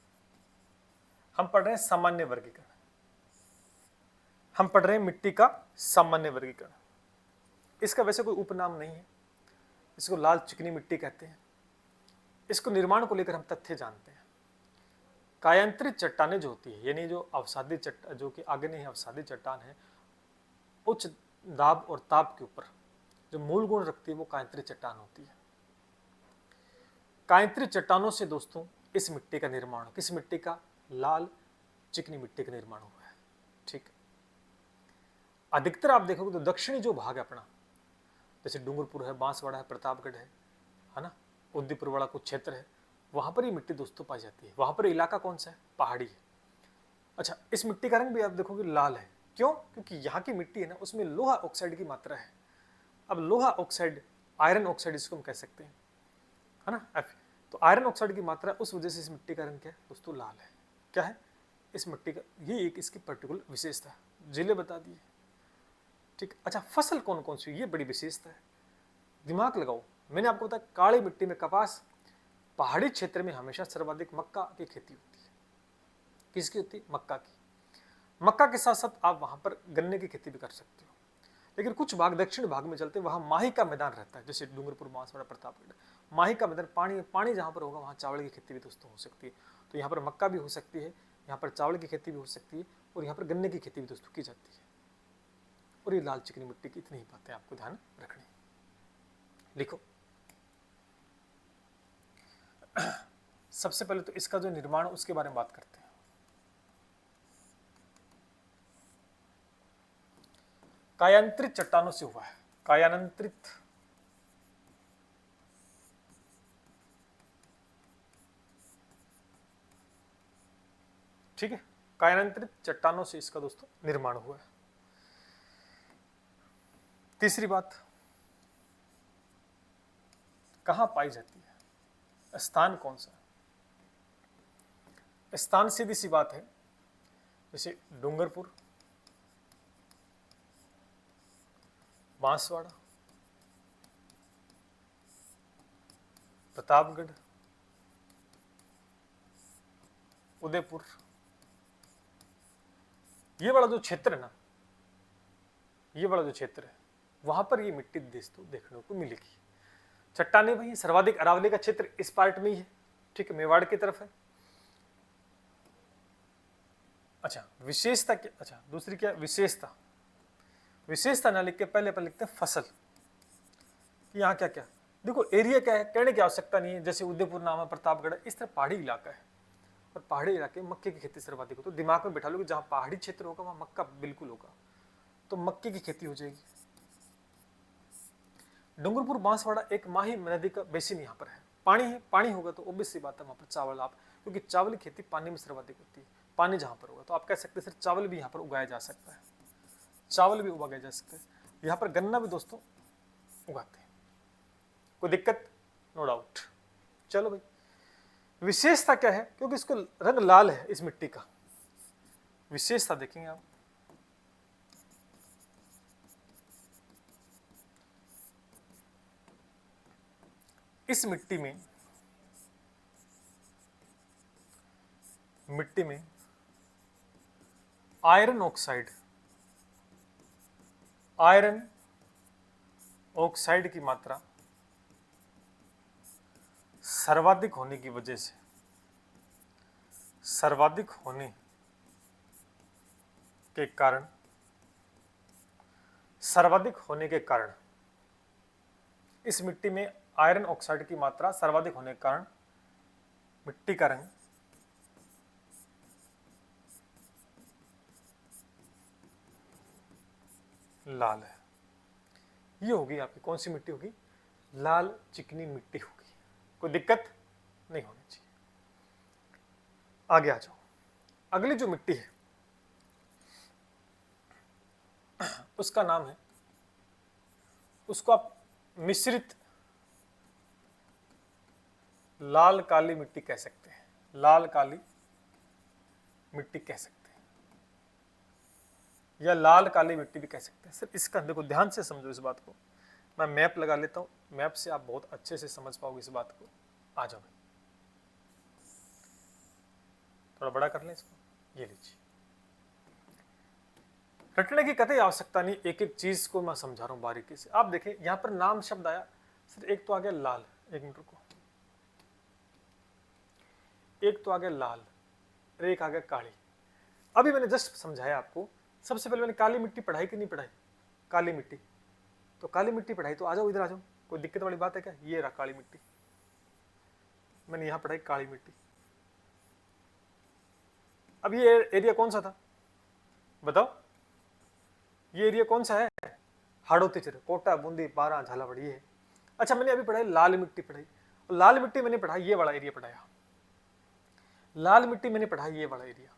हम पढ़ रहे हैं सामान्य वर्गीकरण, हम पढ़ रहे हैं मिट्टी का सामान्य वर्गीकरण। इसका वैसे कोई उपनाम नहीं है, इसको लाल चिकनी मिट्टी कहते हैं। इसको निर्माण को लेकर हम तथ्य जानते हैं। कायांतरित चट्टानें जो होती है, यानी जो अवसादी जो कि आग्नेय अवसादी चट्टान है, उच्च दाब और ताप के ऊपर जो मूल गुण रखती है वो कायांतरित चट्टान होती है। कायांतरित चट्टानों से दोस्तों इस मिट्टी का निर्माण, किस मिट्टी का, लाल चिकनी मिट्टी का निर्माण हुआ है। ठीक, अधिकतर आप देखोगे तो दक्षिणी जो भाग है अपना, जैसे डूंगरपुर है, बांसवाड़ा है, प्रतापगढ़ है ना, उदयपुर वाला कुछ क्षेत्र है, वहां पर ये मिट्टी दोस्तों पाई जाती है। वहां पर इलाका कौन सा है, पहाड़ी है। अच्छा, इस मिट्टी का रंग भी आप देखोगे लाल है। क्यों? क्योंकि यहाँ की मिट्टी है ना, उसमें लोहा ऑक्साइड की मात्रा है। अब लोहा ऑक्साइड, आयरन ऑक्साइड इसको हम कह सकते हैं, है ना, F। तो आयरन ऑक्साइड की मात्रा, उस वजह से इस मिट्टी का रंग क्या है दोस्तों, लाल है। क्या है इस मिट्टी का, ये एक इसकी पर्टिकुलर विशेषता है। जिले बता दिए। ठीक, अच्छा फसल कौन कौन सी, ये बड़ी विशेषता है, दिमाग लगाओ। मैंने आपको बताया काली मिट्टी में कपास, पहाड़ी क्षेत्र में हमेशा सर्वाधिक मक्का की खेती होती है। किसकी होती है, मक्का की। मक्का के साथ साथ आप वहां पर गन्ने की खेती भी कर सकते हो। लेकिन कुछ भाग दक्षिण भाग में चलते हैं, वहां माही का मैदान रहता है, जैसे डूंगरपुर, बांसवाड़ा, प्रतापगढ़। माही का मैदान, पानी जहां पर होगा वहां चावल की खेती भी दोस्तों हो सकती है। तो यहाँ पर मक्का भी हो सकती है, यहाँ पर चावल की खेती भी हो सकती है, और यहाँ पर गन्ने की खेती भी दोस्तों की जाती है। और ये लाल चिकनी मिट्टी की इतनी ही बातें आपको ध्यान रखनी। लिखो, सबसे पहले तो इसका जो निर्माण, उसके बारे में बात करते हैं। कायांतरित चट्टानों से हुआ है, कायांतरित ठीक है, कायांतरित चट्टानों से इसका दोस्तों निर्माण हुआ है। तीसरी बात, कहां पाई जाती है, स्थान कौन सा, स्थान सीधी सी बात है, जैसे डूंगरपुर, बांसवाड़ा, प्रतापगढ़, उदयपुर, ये वाला जो क्षेत्र है ना, ये वाला जो क्षेत्र है, वहां पर ये मिट्टी दोस्तों देखने को मिलेगी। चट्टाने भाई सर्वाधिक अरावली का क्षेत्र इस पार्ट में ही है, ठीक है, मेवाड़ की तरफ है। अच्छा विशेषता क्या, अच्छा दूसरी क्या विशेषता, विशेषता ना लिख के पहले पर लिखते हैं फसल, कि यहाँ क्या क्या देखो एरिया क्या है, कहने की आवश्यकता नहीं है। जैसे उदयपुर नाम है, प्रतापगढ़, इस तरह पहाड़ी इलाका है, और पहाड़ी इलाके में मक्के की खेती सर्वाधिक हो, तो दिमाग में बैठा लो कि जहाँ पहाड़ी क्षेत्र होगा वहाँ मक्का बिल्कुल होगा, तो मक्के की खेती हो जाएगी। डूंगरपुर बांसवाड़ा एक माही नदी का बेसिन यहाँ पर है, पानी है, पानी होगा तो ऑब्वियस सी बात है वहाँ पर चावल आप, क्योंकि चावल की खेती पानी में सर्वाधिक होती है, पानी जहाँ पर होगा तो आप कह सकते हैं सर चावल भी यहाँ पर उगाया जा सकता है, चावल भी उगाया जा सकता है। यहाँ पर गन्ना भी दोस्तों उगाते हैं, कोई दिक्कत, नो डाउट। चलो भाई विशेषता क्या है, क्योंकि इसको रंग लाल है इस मिट्टी का, विशेषता देखेंगे आप, इस मिट्टी में आयरन ऑक्साइड, आयरन ऑक्साइड की मात्रा सर्वाधिक होने की वजह से, सर्वाधिक होने के कारण, सर्वाधिक होने के कारण इस मिट्टी में आयरन ऑक्साइड की मात्रा सर्वाधिक होने के कारण मिट्टी का रंग लाल है। ये होगी आपकी कौन सी मिट्टी होगी, लाल चिकनी मिट्टी होगी, कोई दिक्कत नहीं होनी चाहिए। आगे आ जाओ, अगली जो मिट्टी है उसका नाम है, उसको आप मिश्रित लाल काली मिट्टी कह सकते हैं, लाल काली मिट्टी कह सकते हैं, या लाल काली मिट्टी भी कह सकते हैं। सर इसका देखो ध्यान से समझो इस बात को, मैं मैप लगा लेता हूं, मैप से आप बहुत अच्छे से समझ पाओगे इस बात को। आ जाओ भाई, थोड़ा बड़ा कर लें इसको, ये लीजिए, रटने की कतई आवश्यकता नहीं, एक एक चीज को मैं समझा रहा हूं बारीकी से। आप देखें यहां पर नाम शब्द आया, सर एक तो आ गया लाल, एक मिनट रुको, एक तो आ गया लाल और एक आ गया काली। अभी मैंने जस्ट समझाया आपको, सबसे पहले मैंने काली मिट्टी पढ़ाई कि नहीं पढ़ाई, काली मिट्टी, तो काली मिट्टी पढ़ाई, तो आ जाओ इधर आ जाओ, कोई दिक्कत वाली बात है क्या, ये रहा काली मिट्टी, मैंने यहां पढ़ाई काली मिट्टी। अब ये एरिया कौन सा था बताओ, ये एरिया कौन सा है, हाड़ौती चिर, कोटा, बूंदी, बारा, झालावाड़, ये है। अच्छा मैंने अभी पढ़ाई लाल मिट्टी पढ़ाई, और लाल मिट्टी मैंने पढ़ा ये वाला एरिया पढ़ाया, लाल मिट्टी मैंने पढ़ा ये वाला एरिया,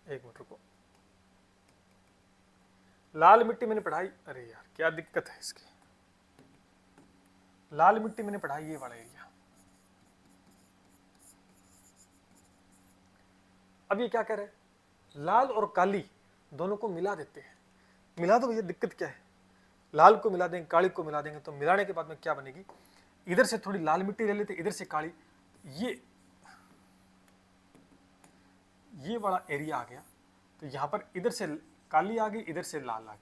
एक मिनट रुको, लाल मिट्टी मैंने पढ़ाई, अरे यार क्या दिक्कत है इसकी, लाल मिट्टी मैंने पढ़ाई ये वाला एरिया। अब ये क्या कह रहे हैं, लाल और काली दोनों को मिला देते हैं, मिला दो भैया, दिक्कत क्या है, लाल को मिला देंगे काली को मिला देंगे, तो मिलाने के बाद में क्या बनेगी, इधर से थोड़ी लाल मिट्टी ले लेते, इधर से काली, ये वाला एरिया आ गया, तो यहां पर इधर से काली आ गई, इधर से लाल आ गई,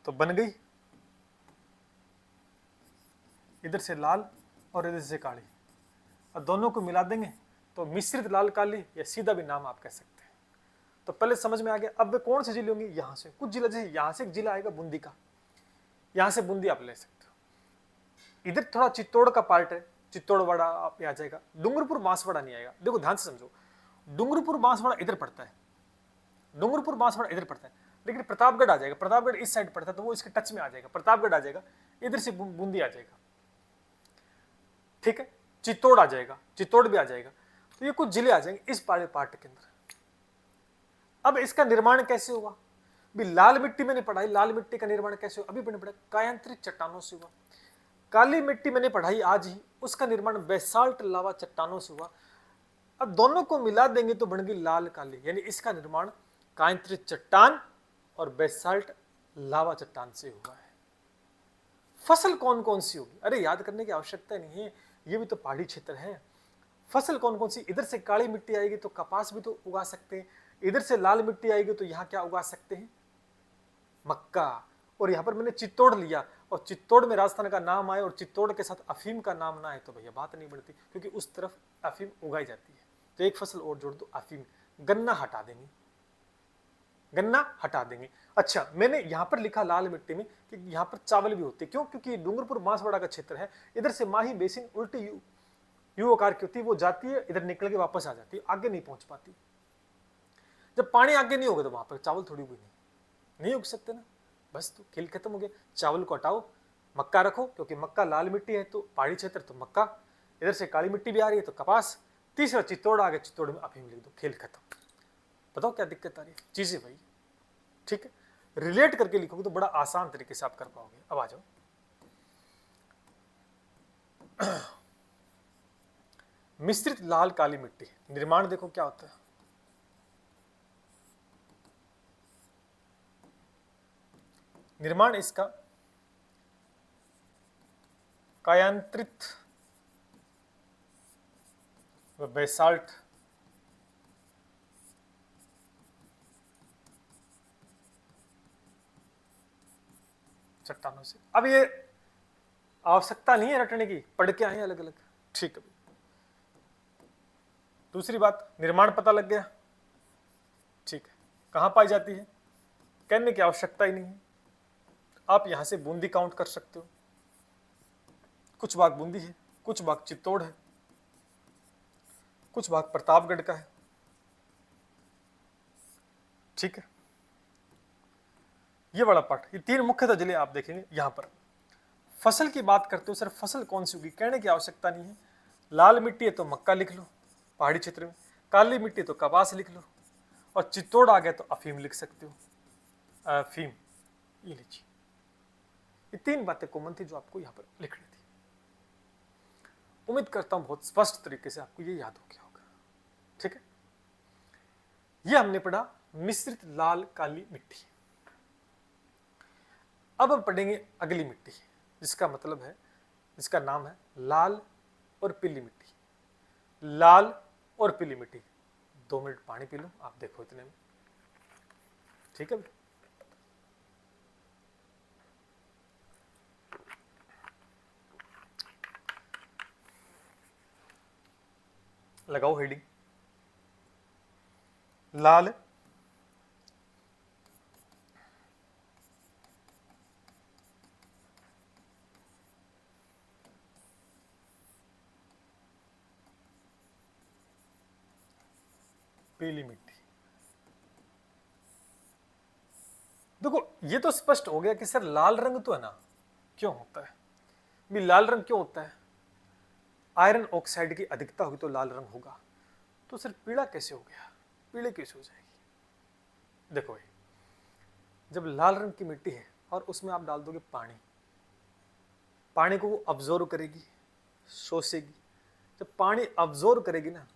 तो बन गई इधर से लाल और इधर से काली, और दोनों को मिला देंगे तो मिश्रित लाल काली, या सीधा भी नाम आप कह सकते हैं। तो पहले समझ में आ गया। अब वे कौन से जिले होंगे, यहां से कुछ जिला, जैसे यहां से एक जिला आएगा बूंदी का, यहां से बूंदी आप ले सकते हो, इधर थोड़ा चित्तौड़ का पार्ट है, चित्तौड़वाड़ा आप आ जाएगा, डूंगरपुर बांसवाड़ा नहीं आएगा। देखो ध्यान से समझो, डूंगरपुर बांसवाड़ा इधर पड़ता है, डूंगरपुर बांसवाड़ा इधर पड़ता है, लेकिन प्रतापगढ़ आ जाएगा, प्रतापगढ़ इस साइड पड़ता है तो वो इसके टच में आ जाएगा, प्रतापगढ़ आ जाएगा, इधर से बूंदी आ जाएगा, ठीक है, चित्तौड़ आ जाएगा, चित्तौड़ भी आ जाएगा, तो ये कुछ जिले आ जाएंगे इस पार्ट के अंदर। अब इसका निर्माण कैसे हुआ, भी लाल मिट्टी मैंने पढ़ाई, लाल मिट्टी का निर्माण कैसे हुआ, अभी मैंने पढ़ा कायांतरित चट्टानों से हुआ। काली मिट्टी मैंने पढ़ाई आज ही, उसका निर्माण बेसाल्ट लावा चट्टानों से हुआ। अब दोनों को मिला देंगे तो बन गई लाल काली, यानी इसका निर्माण कायांतरित चट्टान और बेसाल्ट लावा चट्टान से हुआ है। फसल कौन कौन सी होगी? अरे याद करने की आवश्यकता नहीं है, ये भी तो पहाड़ी क्षेत्र है। फसल कौन कौन सी? इधर से काली मिट्टी आएगी तो कपास भी तो उगा सकते हैं, इधर से लाल मिट्टी आएगी तो यहाँ क्या उगा सकते हैं? मक्का। और यहाँ पर मैंने चित्तौड़ लिया और चित्तौड़ में राजस्थान का नाम आए और चित्तौड़ के साथ अफीम का नाम ना आए तो भैया बात नहीं बनती, क्योंकि उस तरफ अफीम उगाई जाती है। तो एक फसल और जोड़ दो, अफीम। गन्ना हटा देंगे, गन्ना हटा देंगे। अच्छा, मैंने यहाँ पर लिखा लाल मिट्टी में कि यहाँ पर चावल भी होते, क्यों? क्योंकि डूंगरपुर बांसवाड़ा का क्षेत्र है, इधर से माही बेसिन उल्टी यू आकार की होती है, वो जाती है इधर निकल के वापस आ जाती है, आगे नहीं पहुंच पाती। जब पानी आगे नहीं होगा तो वहां पर चावल थोड़ी उगी नहीं उग सकते ना। बस तो खेल खत्म हो गया। चावल को हटाओ, मक्का रखो, क्योंकि मक्का लाल मिट्टी है तो पहाड़ी क्षेत्र तो मक्का, इधर से काली मिट्टी भी आ रही है तो कपास, तीसरा चित्तौड़ आ गया, चित्तौड़ में अफीम लिख दो, खेल खत्म। बताओ क्या दिक्कत आ रही है? चीजें भाई, ठीक है, रिलेट करके लिखोगे तो बड़ा आसान तरीके से आप कर पाओगे। अब आ जाओ मिश्रित लाल काली मिट्टी, निर्माण देखो क्या होता है। निर्माण इसका कायांतरित व बेसाल्ट चट्टानों से। अब ये आवश्यकता नहीं है रटने की, पढ़ के आए अलग अलग, ठीक है। दूसरी बात, निर्माण पता लग गया, ठीक है। कहां पाई जाती है कहने की आवश्यकता ही नहीं है, आप यहां से बूंदी काउंट कर सकते हो। कुछ भाग बूंदी है, कुछ भाग चित्तौड़ है, कुछ भाग प्रतापगढ़ का है, ठीक है। ये बड़ा पार्ट, ये तीन मुख्यतः जिले आप देखेंगे। यहां पर फसल की बात करते हो, सर फसल कौन सी होगी कहने की आवश्यकता नहीं है। लाल मिट्टी है तो मक्का लिख लो पहाड़ी क्षेत्र में, काली मिट्टी तो कपास लिख लो, और चित्तौड़ आ गया तो अफीम लिख सकते हो, अफीम। ये लीजिए, ये तीन बातें कॉमन थी जो आपको यहां पर लिखनी थी। उम्मीद करता हूं बहुत स्पष्ट तरीके से आपको ये याद हो गया होगा, ठीक है। ये हमने पढ़ा मिश्रित लाल काली मिट्टी। अब हम पढ़ेंगे अगली मिट्टी, जिसका मतलब है, जिसका नाम है लाल और पीली मिट्टी। लाल और पीली मिट्टी, 2 मिनट पानी पी लो, आप देखो इतने में, ठीक है। लगाओ हेडिंग, लाल पीली मिट्टी। देखो ये तो स्पष्ट हो गया कि सर लाल रंग तो है ना, क्यों होता है भी लाल रंग क्यों होता है? आयरन ऑक्साइड की अधिकता होगी तो लाल रंग होगा। तो सर पीला कैसे हो गया, पीले कैसे हो जाएगी? देखो भाई, जब लाल रंग की मिट्टी है और उसमें आप डाल दोगे पानी, पानी को वो अब्जॉर्व करेगी, शोषेगी। जब पानी अब्जॉर्व करेगी ना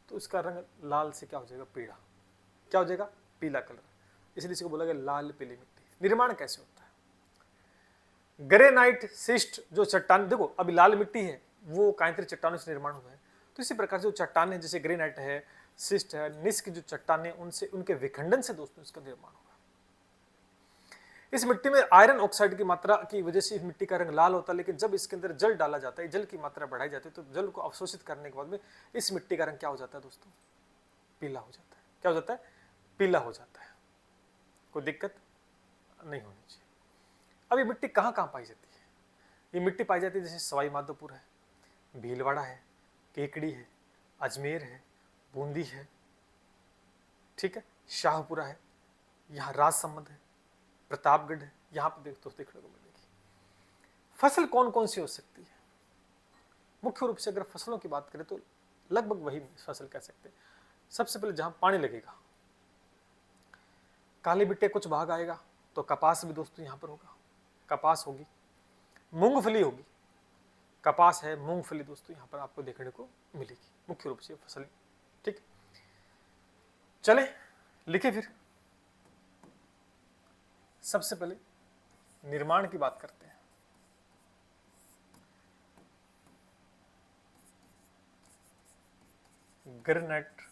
तो उसका रंग लाल से क्या हो जाएगा, पीला। क्या हो जाएगा, पीला कलर। इसलिए इसको बोला गया लाल पीली मिट्टी। निर्माण कैसे होता है? ग्रेनाइट सिस्ट जो चट्टान, देखो अभी लाल मिट्टी है वो कायांतरित चट्टानों से निर्माण हुआ है, तो इसी प्रकार से जो चट्टान है जैसे ग्रेनाइट है, सिस्ट है, निस्क जो चट्टान है, उनसे उनके विखंडन से दोस्तों इसका निर्माण होगा। इस मिट्टी में आयरन ऑक्साइड की मात्रा की वजह से इस मिट्टी का रंग लाल होता है, लेकिन जब इसके अंदर जल डाला जाता है, जल की मात्रा बढ़ाई जाती है, तो जल को अवशोषित करने के बाद में इस मिट्टी का रंग क्या हो जाता है दोस्तों, पीला हो जाता है। क्या हो जाता है, पीला हो जाता है। कोई दिक्कत नहीं होनी चाहिए। अब ये मिट्टी कहाँ कहाँ पाई जाती है? ये मिट्टी पाई जाती है जैसे सवाई माधोपुर है, भीलवाड़ा है, केकड़ी है, अजमेर है, बूंदी है, ठीक है, शाहपुरा है, यहाँ राजसमंद है, प्रतापगढ़ है, यहाँ पर देखने को मिलेगी। फसल कौन कौन सी हो सकती है? मुख्य रूप से अगर फसलों की बात करें तो लगभग वही फसल कह सकते हैं। सबसे पहले जहां पानी लगेगा, काली मिट्टी कुछ भाग आएगा तो कपास भी दोस्तों यहां पर होगा, कपास होगी, मूंगफली होगी, कपास है, मूंगफली दोस्तों यहां पर आपको देखने को मिलेगी। मुख्य रूप से फसल ठीक, चले लिखे फिर। सबसे पहले निर्माण की बात करते हैं। ग्रेनाइट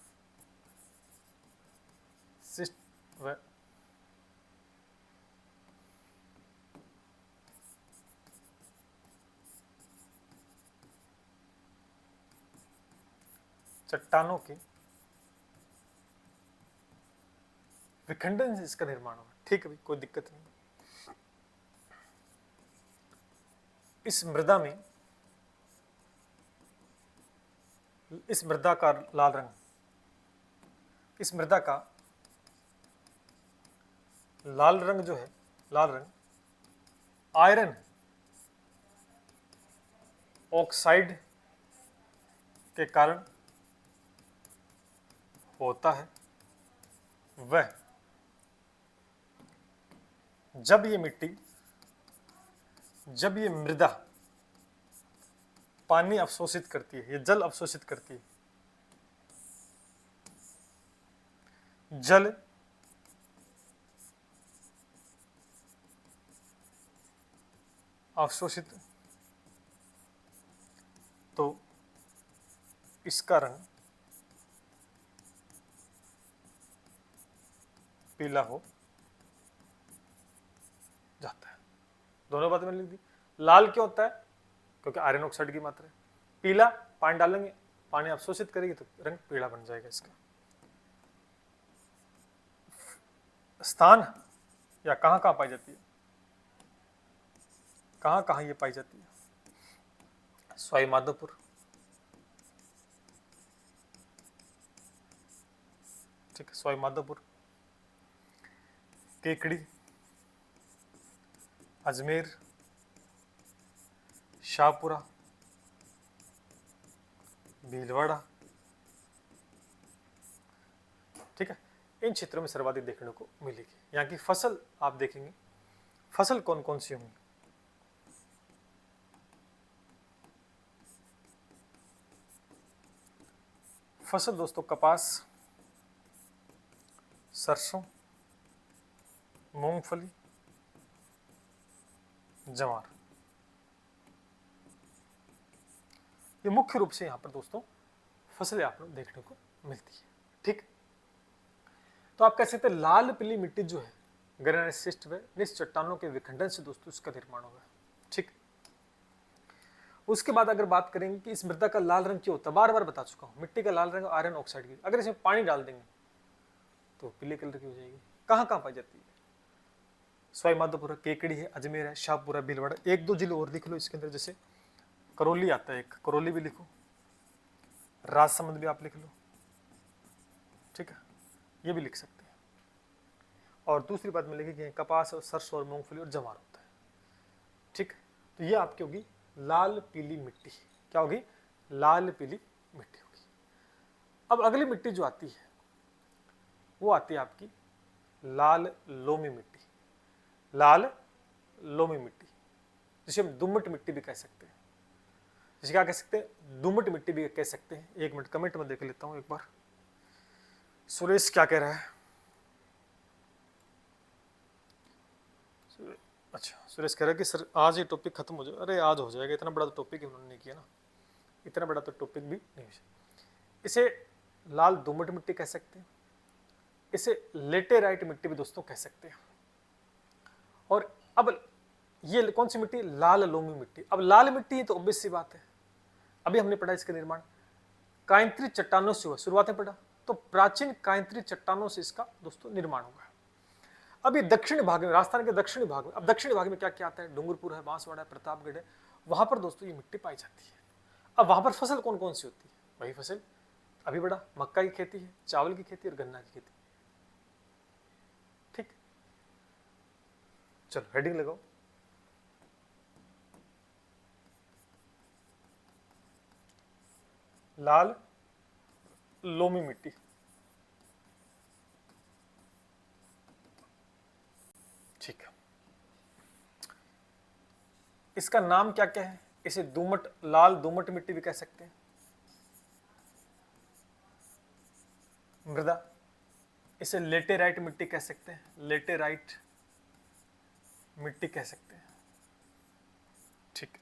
सिस्ट व चट्टानों के विखंडन से इसका निर्माण हुआ। ठीक है भाई, कोई दिक्कत नहीं। इस मृदा में, इस मृदा का लाल रंग, इस मृदा का लाल रंग जो है, लाल रंग आयरन ऑक्साइड के कारण होता है। वह जब ये मिट्टी, जब ये मृदा पानी अवशोषित करती है, ये जल अवशोषित करती है, जल अवशोषित, तो इसका रंग पीला हो जाता है। दोनों बातें मैंने लिख दी। लाल क्यों होता है? क्योंकि आयरन ऑक्साइड की मात्रा है। पीला, पानी डालेंगे, पानी अवशोषित करेगी तो रंग पीला बन जाएगा इसका। स्थान या कहां कहां पाई जाती है, कहां कहां ये पाई जाती है? सवाई माधोपुर, ठीक है, सवाई माधोपुर, केकड़ी, अजमेर, शाहपुरा, भीलवाड़ा, ठीक है, इन क्षेत्रों में सर्वाधिक देखने को मिलेगी। यहाँ की फसल आप देखेंगे, फसल कौन कौन सी होंगी? फसल दोस्तों कपास, सरसों, मूंगफली, जवार, ये मुख्य रूप से यहाँ पर दोस्तों फसलें आपको देखने को मिलती है। ठीक, तो आप कह सकते हैं लाल पीली मिट्टी जो है ग्रेनाइट सिस्ट व निस चट्टानों के विखंडन से दोस्तों इसका निर्माण होगा। ठीक, उसके बाद अगर बात करेंगे कि इस मृदा का लाल रंग क्यों होता है, बार बार बता चुका हूं, मिट्टी का लाल रंग आयरन ऑक्साइड की, अगर इसमें पानी डाल देंगे तो पीले कलर की हो जाएगी। कहां कहां पाई जाती है? सवाई माधोपुर, केकड़ी है, अजमेर है, शाहपुरा, भीलवाड़ा, एक दो जिले और लिख लो इसके अंदर, जैसे करौली आता है एक, करौली भी लिखो, राजसमंद भी आप लिख लो, ठीक है, ये भी लिख सकते हैं। और दूसरी बात में लिखी गई कपास और सरसों और मूंगफली और जवार होता है। ठीक, तो ये आपकी होगी लाल पीली मिट्टी। क्या होगी? लाल पीली मिट्टी होगी। अब अगली मिट्टी जो आती है वो आती है आपकी लाल लोमी मिट्टी। लाल लोमी मिट्टी, जिसे हम दुम्मट मिट्टी भी कह सकते हैं। जिसे क्या कह सकते हैं? दुम्मट मिट्टी भी कह सकते हैं। एक मिनट कमेंट में देख लेता हूं एक बार, सुरेश क्या कह रहा है? अच्छा, सुरेश कह रहा है कि सर आज ये टॉपिक खत्म हो जाए। अरे आज हो जाएगा, इतना बड़ा तो टॉपिक उन्होंने नहीं किया ना, इतना बड़ा तो टॉपिक भी नहीं है। इसे लाल दोमट मिट्टी कह सकते हैं, इसे लेटेराइट मिट्टी भी दोस्तों कह सकते हैं। और अब ये कौन सी मिट्टी? लाल लोमी मिट्टी। अब लाल मिट्टी है तो ऑब्वियस सी बात है, अभी हमने पढ़ा इसका निर्माण कायंत्री चट्टानों से हुआ, शुरुआत में पढ़ा, तो प्राचीन कायंत्री चट्टानों से इसका दोस्तों निर्माण होगा। अब ये दक्षिण भाग में, राजस्थान के दक्षिणी भाग में, अब दक्षिणी भाग में क्या क्या आता है? डूंगरपुर है, बांसवाड़ा है, प्रतापगढ़ है, वहां पर दोस्तों ये मिट्टी पाई जाती है। अब वहां पर फसल कौन कौन सी होती है? वही फसल अभी बड़ा, मक्का की खेती है, चावल की खेती और गन्ना की खेती। ठीक, चलो हेडिंग लगाओ, लाल लोमी मिट्टी। ठीक है, इसका नाम क्या क्या है? इसे दोमट, लाल दोमट मिट्टी भी कह सकते हैं, मृदा, इसे लेटेराइट मिट्टी कह सकते हैं, लेटेराइट मिट्टी कह सकते हैं। ठीक।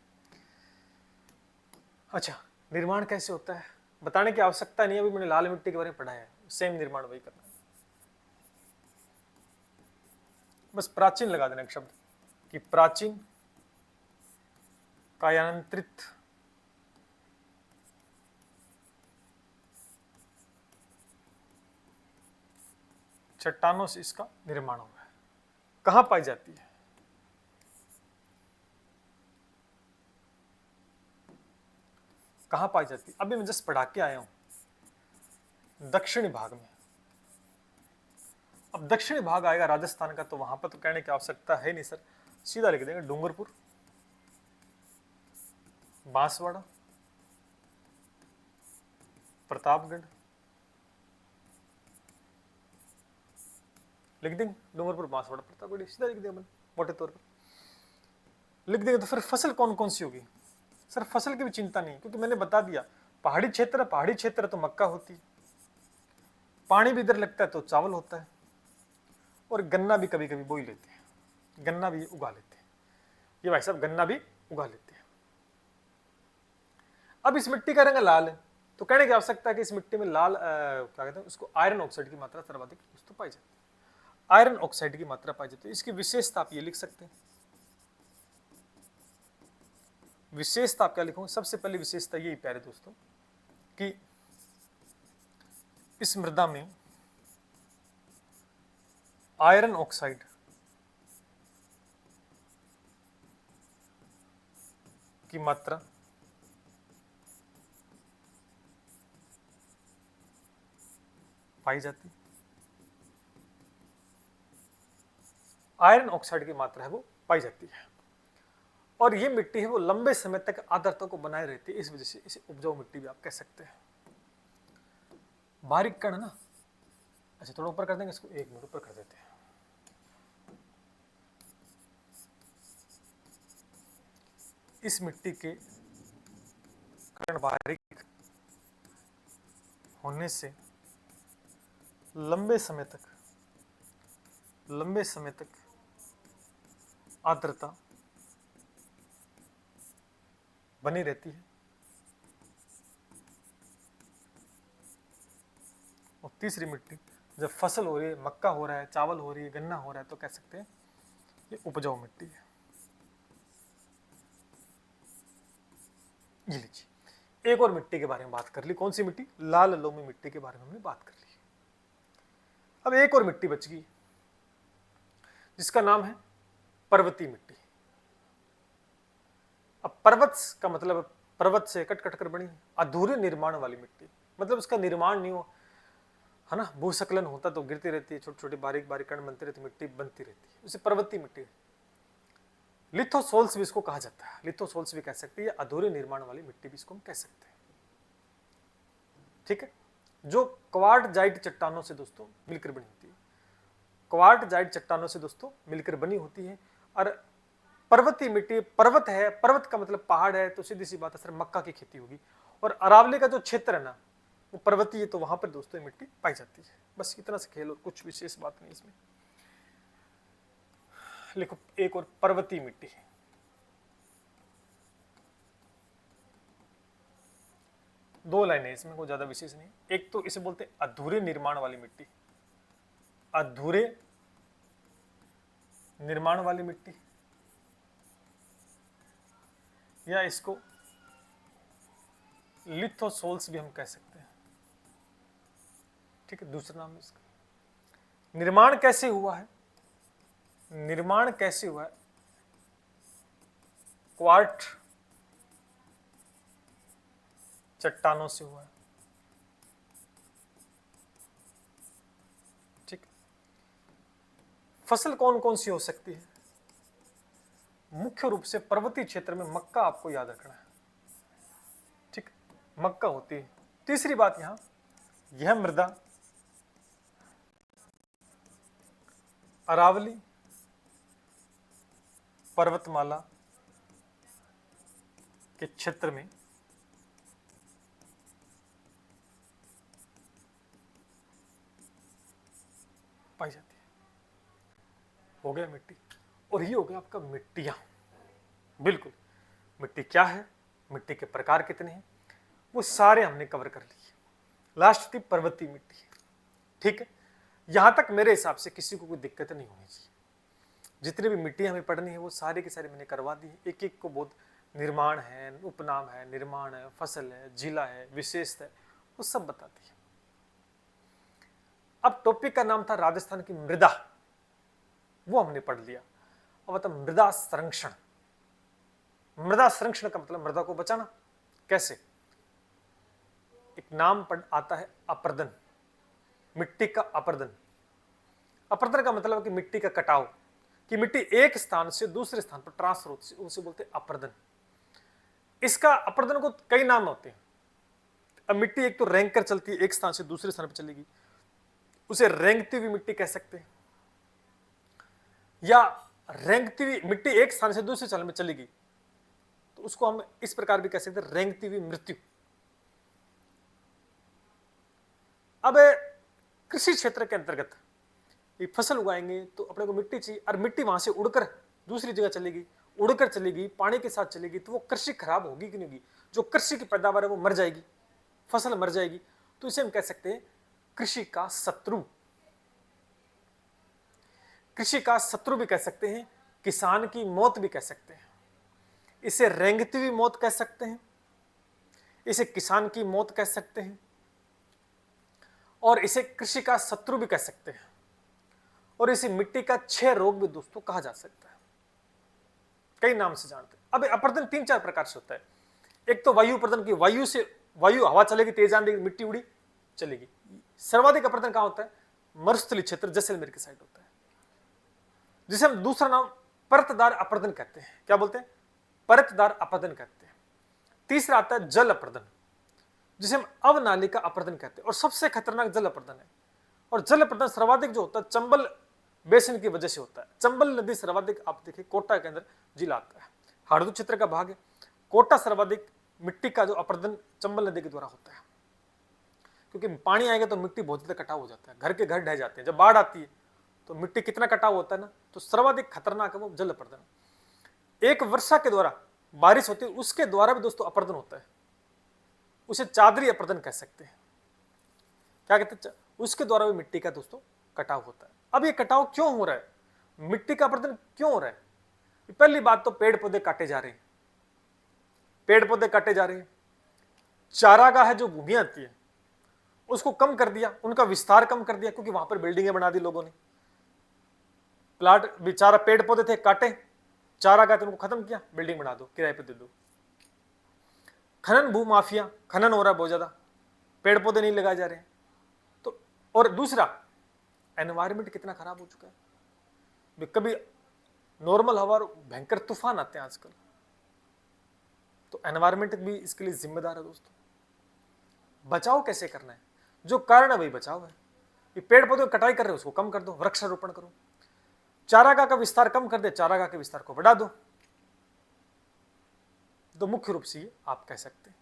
अच्छा, निर्माण कैसे होता है बताने की आवश्यकता नहीं है, अभी मैंने लाल मिट्टी के बारे में पढ़ा है, सेम निर्माण वही करना है, बस प्राचीन लगा देना एक शब्द कि प्राचीन कायांतरित चट्टानों से इसका निर्माण हुआ है। कहां पाई जाती है? कहां पाई जाती है? अभी मैं जस्ट पढ़ा के आया हूं, दक्षिणी भाग में। अब दक्षिणी भाग आएगा राजस्थान का, तो वहां पर तो कहने की आवश्यकता है नहीं सर, सीधा लिख देंगे डूंगरपुर, बांसवाड़ा, प्रतापगढ़, लिख देंगे डूंगरपुर, बांसवाड़ा, प्रतापगढ़, सीधा लिख देंगे मोटे तौर पर लिख देंगे। तो फिर फसल कौन कौन सी होगी? सर फसल की भी चिंता नहीं, क्योंकि मैंने बता दिया पहाड़ी क्षेत्र, पहाड़ी क्षेत्र तो मक्का होती है, पानी भी इधर लगता है तो चावल होता है, और गन्ना भी कभी कभी बो ही लेते हैं, गन्ना भी उगा लेते हैं, ये भाई साहब गन्ना भी उगा लेते हैं। अब इस मिट्टी का रंग लाल है, तो कहने की आवश्यकता है कि इस मिट्टी में लाल क्या कहते हैं उसको, आयरन ऑक्साइड की मात्रा सर्वाधिक तो पाई जाती है, आयरन ऑक्साइड की मात्रा पाई जाती है। इसकी विशेषता आप ये लिख सकते हैं, विशेषता आप क्या लिखोगे? सबसे पहली विशेषता यही प्यारे दोस्तों कि इस मृदा में आयरन ऑक्साइड की मात्रा पाई जाती है, आयरन ऑक्साइड की मात्रा है वो पाई जाती है, और ये मिट्टी है वो लंबे समय तक आर्द्रता को बनाए रहती है, इस वजह से इसे उपजाऊ मिट्टी भी आप कह सकते हैं। बारीक कण ना, अच्छा थोड़ा ऊपर कर देंगे इसको, एक मिनट ऊपर कर देते हैं। इस मिट्टी के कण बारीक होने से लंबे समय तक आर्द्रता बनी रहती है, और तीसरी मिट्टी जब फसल हो रही है, मक्का हो रहा है, चावल हो रही है, गन्ना हो रहा है, तो कह सकते हैं ये उपजाऊ मिट्टी है। ये लीजिए, एक और मिट्टी के बारे में बात कर ली, कौन सी मिट्टी? लाल लोमी मिट्टी के बारे में हमने बात कर ली। अब एक और मिट्टी बच गई जिसका नाम है पर्वतीय मिट्टी। अब पर्वत का मतलब पर्वत से कट कट कर बनी अधूरे निर्माण वाली मिट्टी, मतलब उसका निर्माण नहीं हो, है ना, भूस्खलन होता तो गिरती रहती है, छोटी छोटी बारीक बारीक कण बनती रहती, मिट्टी बनती रहती है, उसे पर्वतीय मिट्टी, लिथोसोल्स भी इसको कहा जाता है, लिथोसोल्स भी कह सकते हैं, अधूरे निर्माण वाली मिट्टी भी इसको हम कह सकते हैं। ठीक है, जो क्वार्टजाइट चट्टानों से दोस्तों मिलकर बनी होती है, क्वार्टजाइट चट्टानों से दोस्तों मिलकर बनी होती है। और पर्वतीय मिट्टी, पर्वत है, पर्वत का मतलब पहाड़ है, तो सीधी सी बात है सर मक्का की खेती होगी, और अरावली का जो क्षेत्र है ना वो पर्वतीय है, तो वहां पर दोस्तों मिट्टी पाई जाती है। बस इतना से खेल, और कुछ विशेष बात नहीं इसमें। लिखो एक और पर्वतीय मिट्टी है, दो लाइनें इसमें, कोई ज्यादा विशेष नहीं। एक तो इसे बोलते हैं अधूरे निर्माण वाली मिट्टी, अधूरे निर्माण वाली मिट्टी, या इसको लिथोसोल्स भी हम कह सकते हैं। ठीक है, दूसरा नाम इसका। निर्माण कैसे हुआ है? निर्माण कैसे हुआ है? क्वार्ट चट्टानों से हुआ है। ठीक, फसल कौन कौन सी हो सकती है? मुख्य रूप से पर्वतीय क्षेत्र में मक्का आपको याद रखना है। ठीक, मक्का होती है। तीसरी बात यहां, यह मृदा अरावली पर्वतमाला के क्षेत्र में हो गया मिट्टी, और ये हो गया आपका मिट्टियाँ। बिल्कुल, मिट्टी क्या है, मिट्टी के प्रकार कितने हैं, वो सारे हमने कवर कर लिए। लास्ट थी पर्वतीय मिट्टी। ठीक है, यहां तक मेरे हिसाब से किसी को कोई दिक्कत नहीं होनी चाहिए। जितनी भी मिट्टी हमें पढ़नी है वो सारी की सारी मैंने करवा दी। एक एक को बहुत निर्माण है, उपनाम है, निर्माण है, फसल है, जिला है, विशेषता है, वो सब बता दिया। अब टॉपिक का नाम था राजस्थान की मृदा, वो हमने पढ़ लिया। अब बता मृदा संरक्षण। मृदा संरक्षण का मतलब मृदा को बचाना। कैसे? एक नाम पढ़ आता है अपरदन, मिट्टी का अपरदन। अपरदन का मतलब है कि मिट्टी का कटाव, कि मिट्टी एक स्थान से दूसरे स्थान पर ट्रांसफर होती है, उसे बोलते हैं अपरदन। इसका अपरदन को कई नाम होते हैं। अब मिट्टी एक तो रेंग कर चलती है, एक स्थान से दूसरे स्थान पर चलेगी, उसे रेंगती हुई मिट्टी कह सकते हैं। या रेंगती हुई मिट्टी एक स्थान से दूसरे स्थान में चलेगी तो उसको हम इस प्रकार भी कह सकते हैं, रेंगती हुई मृत्यु। अब कृषि क्षेत्र के अंतर्गत फसल उगाएंगे तो अपने को मिट्टी चाहिए, और मिट्टी वहां से उड़कर दूसरी जगह चलेगी, उड़कर चलेगी, पानी के साथ चलेगी, तो वो कृषि खराब होगी कि नहीं होगी? जो कृषि की पैदावार है वो मर जाएगी, फसल मर जाएगी। तो इसे हम कह सकते हैं कृषि का शत्रु। कृषि का शत्रु भी कह सकते हैं, किसान की मौत भी कह सकते हैं, इसे रेंगती हुई मौत कह सकते हैं, इसे किसान की मौत कह सकते हैं, और इसे कृषि का शत्रु भी कह सकते हैं, और इसे मिट्टी का क्षय रोग भी दोस्तों कहा जा सकता है। कई नाम से जानते हैं। अब अपरदन 3-4 प्रकार से होता है। एक तो वायु अपरदन, की वायु से वायु हवा चलेगी, तेज आंधी, मिट्टी उड़ी चलेगी। सर्वाधिक अपरदन कहां होता है? मरुस्थलीय क्षेत्र, जैसलमेर की साइड होता है, जिसे हम दूसरा नाम परतदार अपरदन कहते हैं। क्या बोलते हैं? परतदार अपरदन कहते हैं। तीसरा आता है जल अपरदन, जिसे हम अवनालिका अपरदन कहते हैं, और सबसे खतरनाक जल अपरदन है। और जल अपरदन सर्वाधिक जो होता है चंबल बेसिन की वजह से होता है। चंबल नदी सर्वाधिक, आप देखिए कोटा के अंदर जिला आता है, हाड़ू क्षेत्र का भाग है। कोटा सर्वाधिक मिट्टी का जो अपरदन चंबल नदी के द्वारा होता है, क्योंकि पानी आएगा तो मिट्टी बहुत ज्यादा कटाव हो जाता है, घर के घर ढह जाते हैं। जब बाढ़ आती है तो मिट्टी कितना कटाव होता है ना, तो सर्वाधिक खतरनाक है वो जल अपरदन। एक वर्षा के द्वारा बारिश होती है, उसके द्वारा भी दोस्तों अपरदन होता है, उसे चादरी अपरदन कह सकते हैं। क्या कहते हैं? उसके द्वारा भी मिट्टी का दोस्तों कटाव होता है। अब ये कटाव क्यों हो रहा है, मिट्टी का अपरदन क्यों हो रहा है? पहली बात तो पेड़ पौधे काटे जा रहे हैं, पेड़ पौधे काटे जा रहे हैं। चारागाह जो भूमियां आती है उसको कम कर दिया, उनका विस्तार कम कर दिया, क्योंकि वहां पर बिल्डिंगें बना दी लोगों ने। प्लाट बेचारा पेड़ पौधे थे काटे, चारागाह थे उनको खत्म किया, बिल्डिंग बना दो, किराए पे दे दो। खनन भू माफिया, खनन हो रहा है बहुत ज्यादा, पेड़ पौधे नहीं लगाए जा रहे हैं। तो और दूसरा, एनवायरमेंट कितना खराब हो चुका है। कभी नॉर्मल हवा और भयंकर तूफान आते हैं आजकल, तो एनवायरमेंट भी इसके लिए जिम्मेदार है दोस्तों। बचाव कैसे करना है? जो कारण है वही बचाव है। ये पेड़ पौधे कटाई कर रहे हो उसको कम कर दो, वृक्षारोपण करो। चारागाह का विस्तार कम कर दे, चारागाह के विस्तार को बढ़ा दो। तो मुख्य रूप से ये आप कह सकते हैं।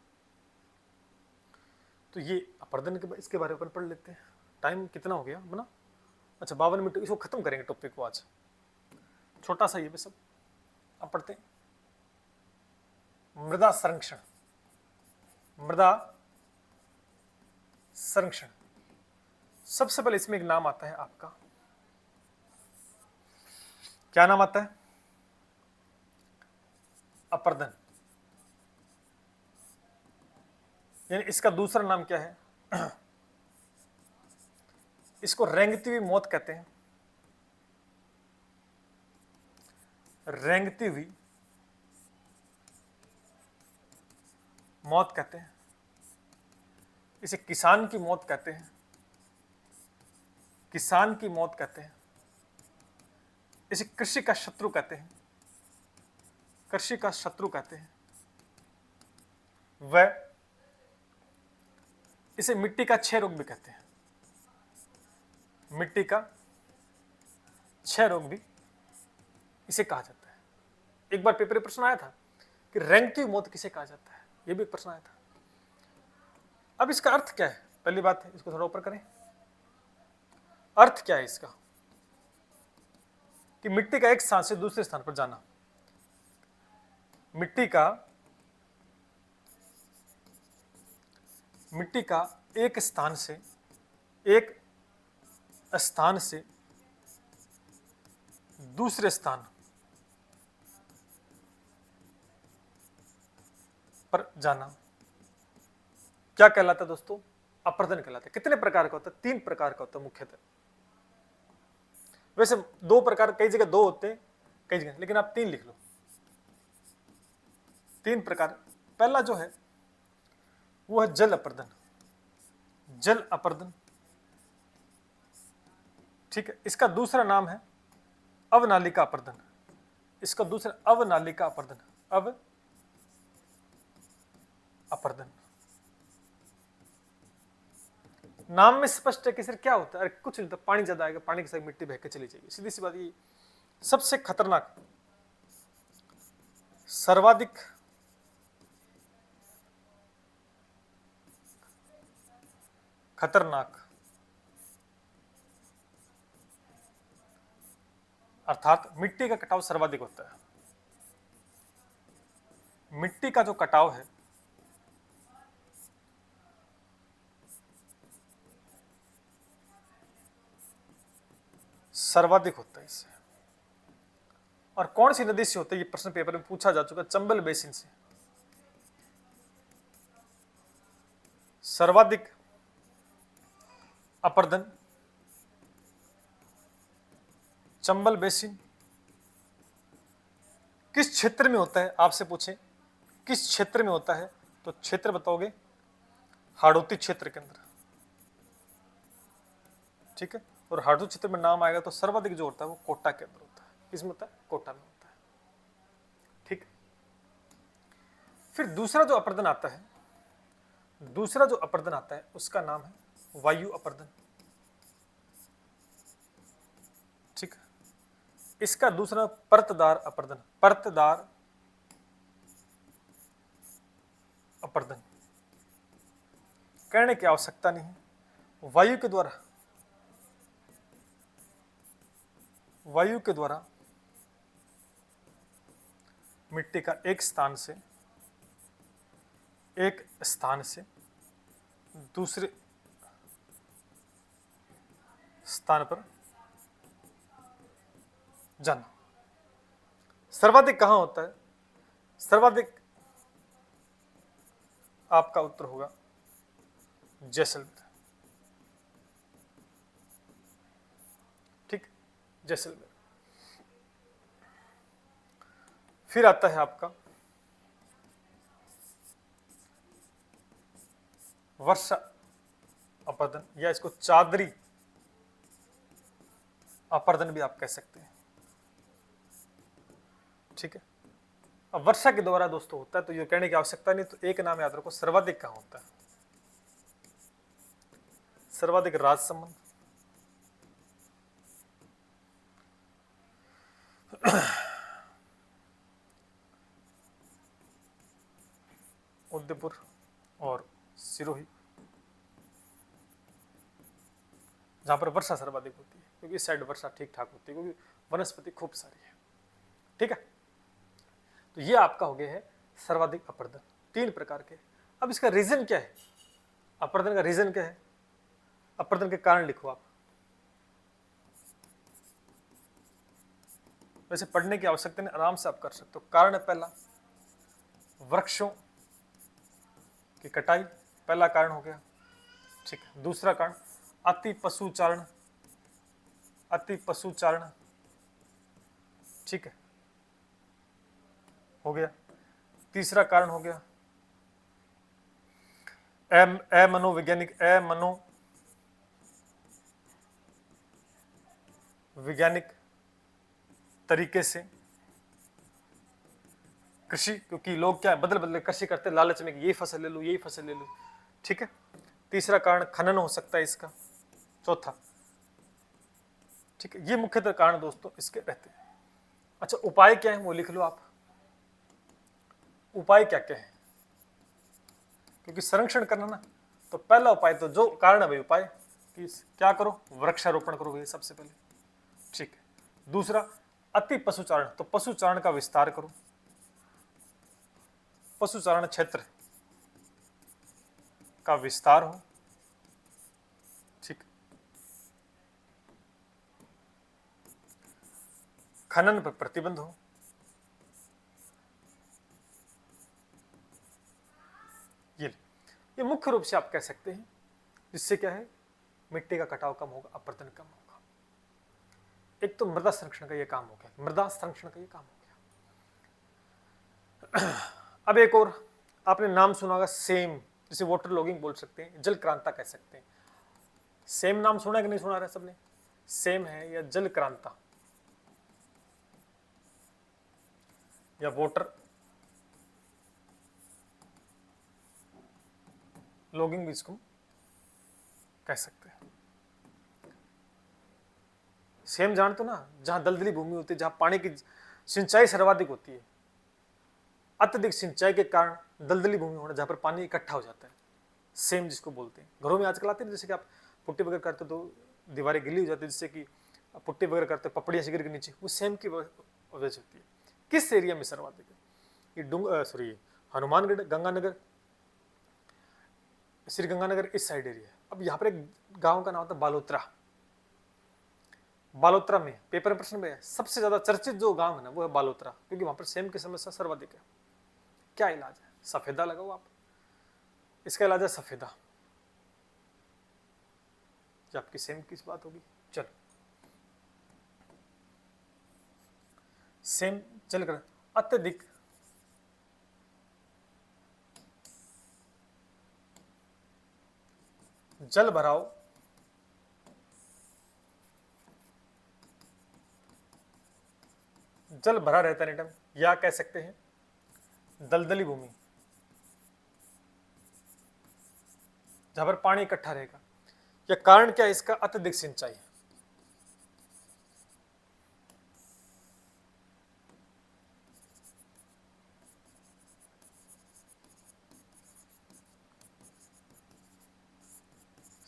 तो ये अपरदन के इसके बारे में पढ़ लेते हैं। टाइम कितना हो गया बना? अच्छा 52 मिनट, इसको खत्म करेंगे टॉपिक को आज, छोटा सा ये भी सब। अब पढ़ते हैं मृदा संरक्षण। मृदा संरक्षण, सबसे पहले इसमें एक नाम आता है आपका, क्या नाम आता है? अपरदन। यानी इसका दूसरा नाम क्या है? इसको रेंगती हुई मौत कहते हैं। रेंगती हुई मौत कहते हैं, इसे किसान की मौत कहते हैं, किसान की मौत कहते हैं। इसे कृषि का शत्रु कहते हैं, कृषि का शत्रु कहते हैं। वह इसे मिट्टी का क्षय रोग भी कहते हैं, मिट्टी का क्षय रोग भी इसे कहा जाता है। एक बार पेपर में प्रश्न आया था कि रेंगती हुई मौत किसे कहा जाता है, यह भी एक प्रश्न आया था। अब इसका अर्थ क्या है? पहली बात है, इसको थोड़ा ऊपर करें। अर्थ क्या है इसका? कि मिट्टी का एक स्थान से दूसरे स्थान पर जाना, मिट्टी का एक स्थान से दूसरे स्थान पर जाना क्या कहलाता है दोस्तों? अपर्दन कहलाता है। कितने प्रकार का होता है? 3 प्रकार का होता है मुख्यतः। वैसे 2 प्रकार, कई जगह 2 होते हैं, कई जगह, लेकिन आप 3 लिख लो। 3 प्रकार। पहला जो है वो है जल अपर्दन। जल अपर्दन, ठीक है। इसका दूसरा नाम है अवनालिका अपर्दन। इसका दूसरा अवनालिका अपर्दन, अपर्दन। नाम में स्पष्ट है कि सर क्या होता है? अरे कुछ नहीं होता, पानी ज्यादा आएगा, पानी के साथ मिट्टी बह के चली जाएगी, सीधी सी बात। ये सबसे खतरनाक, सर्वाधिक खतरनाक, अर्थात मिट्टी का कटाव सर्वाधिक होता है। मिट्टी का जो कटाव है सर्वाधिक होता है इससे। और कौन सी नदी से होता है? ये प्रश्न पेपर में पूछा जा चुका। चंबल बेसिन से सर्वाधिक अपर्दन चंबल बेसिन किस क्षेत्र में होता है? आपसे पूछे किस क्षेत्र में होता है, तो क्षेत्र बताओगे हाड़ौती क्षेत्र के अंदर, ठीक है। और हाड़ौती क्षेत्र में नाम आएगा तो सर्वाधिक जो होता है वो कोटा के अंदर होता है। किसमें होता है? कोटा में होता है, ठीक। फिर दूसरा जो अपर्दन आता है, उसका नाम है वायु अपर्दन, ठीक। इसका दूसरा परतदार अपर्दन, परतदार अपर्दन। कहने की आवश्यकता नहीं है, वायु के द्वारा मिट्टी का एक स्थान से दूसरे स्थान पर जाना। सर्वाधिक कहां होता है? सर्वाधिक आपका उत्तर होगा जैसलमेर, ठीक, जैसलमेर। फिर आता है आपका वर्षा अपर्दन, या इसको चादरी अपर्दन भी आप कह सकते हैं, ठीक है। अब वर्षा के द्वारा दोस्तों होता है, तो ये कहने की आवश्यकता नहीं, तो एक नाम याद रखो, सर्वाधिक कहां होता है? सर्वाधिक राजसमंद, उदयपुर और सिरोही, जहां पर वर्षा सर्वाधिक होती है, क्योंकि इस साइड वर्षा ठीक ठाक होती है, क्योंकि वनस्पति खूब सारी है, ठीक है। तो ये आपका हो गया है सर्वाधिक अपर्दन, 3 प्रकार के। अब इसका रीजन क्या है? अपर्दन का रीजन क्या है? अपर्दन के कारण लिखो आप। वैसे पढ़ने की आवश्यकता नहीं, आराम से आप कर सकते हो। कारण है पहला, वृक्षों की कटाई, पहला कारण हो गया, ठीक है। दूसरा कारण अति पशुचारण, ठीक है, हो गया। तीसरा कारण हो गया वैज्ञानिक तरीके से कृषि, क्योंकि लोग क्या बदल बदल कृषि करते, लालच में यही फसल ले लूं, ठीक है। तीसरा कारण खनन हो सकता है इसका, चौथा, ठीक है। ये मुख्यतः कारण दोस्तों इसके रहते हैं। अच्छा, उपाय क्या है वो लिख लो आप। उपाय क्या क्या है? क्योंकि संरक्षण करना ना, तो पहला उपाय तो जो कारण है भाई, उपाय कि क्या करो? वृक्षारोपण करो भाई सबसे पहले, ठीक है। दूसरा, अति पशुचारण, तो पशुचारण का विस्तार करो, पशुचारण क्षेत्र का विस्तार हो, ठीक। खनन पर प्रतिबंध हो, ये मुख्य रूप से आप कह सकते हैं, जिससे क्या है, मिट्टी का कटाव कम होगा, अपरदन कम होगा। एक तो मृदा संरक्षण का ये काम हो गया, मृदा संरक्षण का ये काम हो गया। अब एक और आपने नाम सुना होगा, सेम, जिसे वाटर लॉगिंग बोल सकते हैं, जल क्रांता कह सकते हैं। सेम नाम सुना है कि नहीं सुना रहा सबने? सेम है या जल क्रांता या वाटर लॉगिंग भी इसको कह सकते हैं। सेम जानते हो ना, जहां दलदली भूमि होती है, जहां पानी की सिंचाई सर्वाधिक होती है, अत्यधिक सिंचाई के कारण दलदली भूमि होना, जहां पर पानी इकट्ठा हो जाता है, सेम जिसको बोलते हैं। घरों में आजकल आते हैं, जैसे कि आप पुट्टी वगैरह करते हो तो दीवारें गिली हो जाती है, जिससे कि पुट्टी वगैरह करते हो पपड़ियां गिर के नीचे, वो सेम की वजह से होती है। किस एरिया में सर्वाधिक है? ये सॉरी हनुमानगढ़, गंगानगर, श्री गंगानगर इस साइड एरिया है। अब यहाँ पर एक गांव का नाम था बालोतरा, बालोतरा में पेपर में प्रश्न में है, सबसे ज्यादा चर्चित जो गांव है ना वो है बालोतरा, क्योंकि वहां पर सेम की समस्या सर्वाधिक है। क्या इलाज है? सफेदा लगाओ आप, इसका इलाज है सफेदा। जब आपकी सेम की बात होगी, चलो सेम चल कर, अत्यधिक जल भराव जल भरा रहता है निटम, या कह सकते हैं दलदली भूमि, जहां पर पानी इकट्ठा रहेगा। या कारण क्या है इसका? अत्यधिक सिंचाई।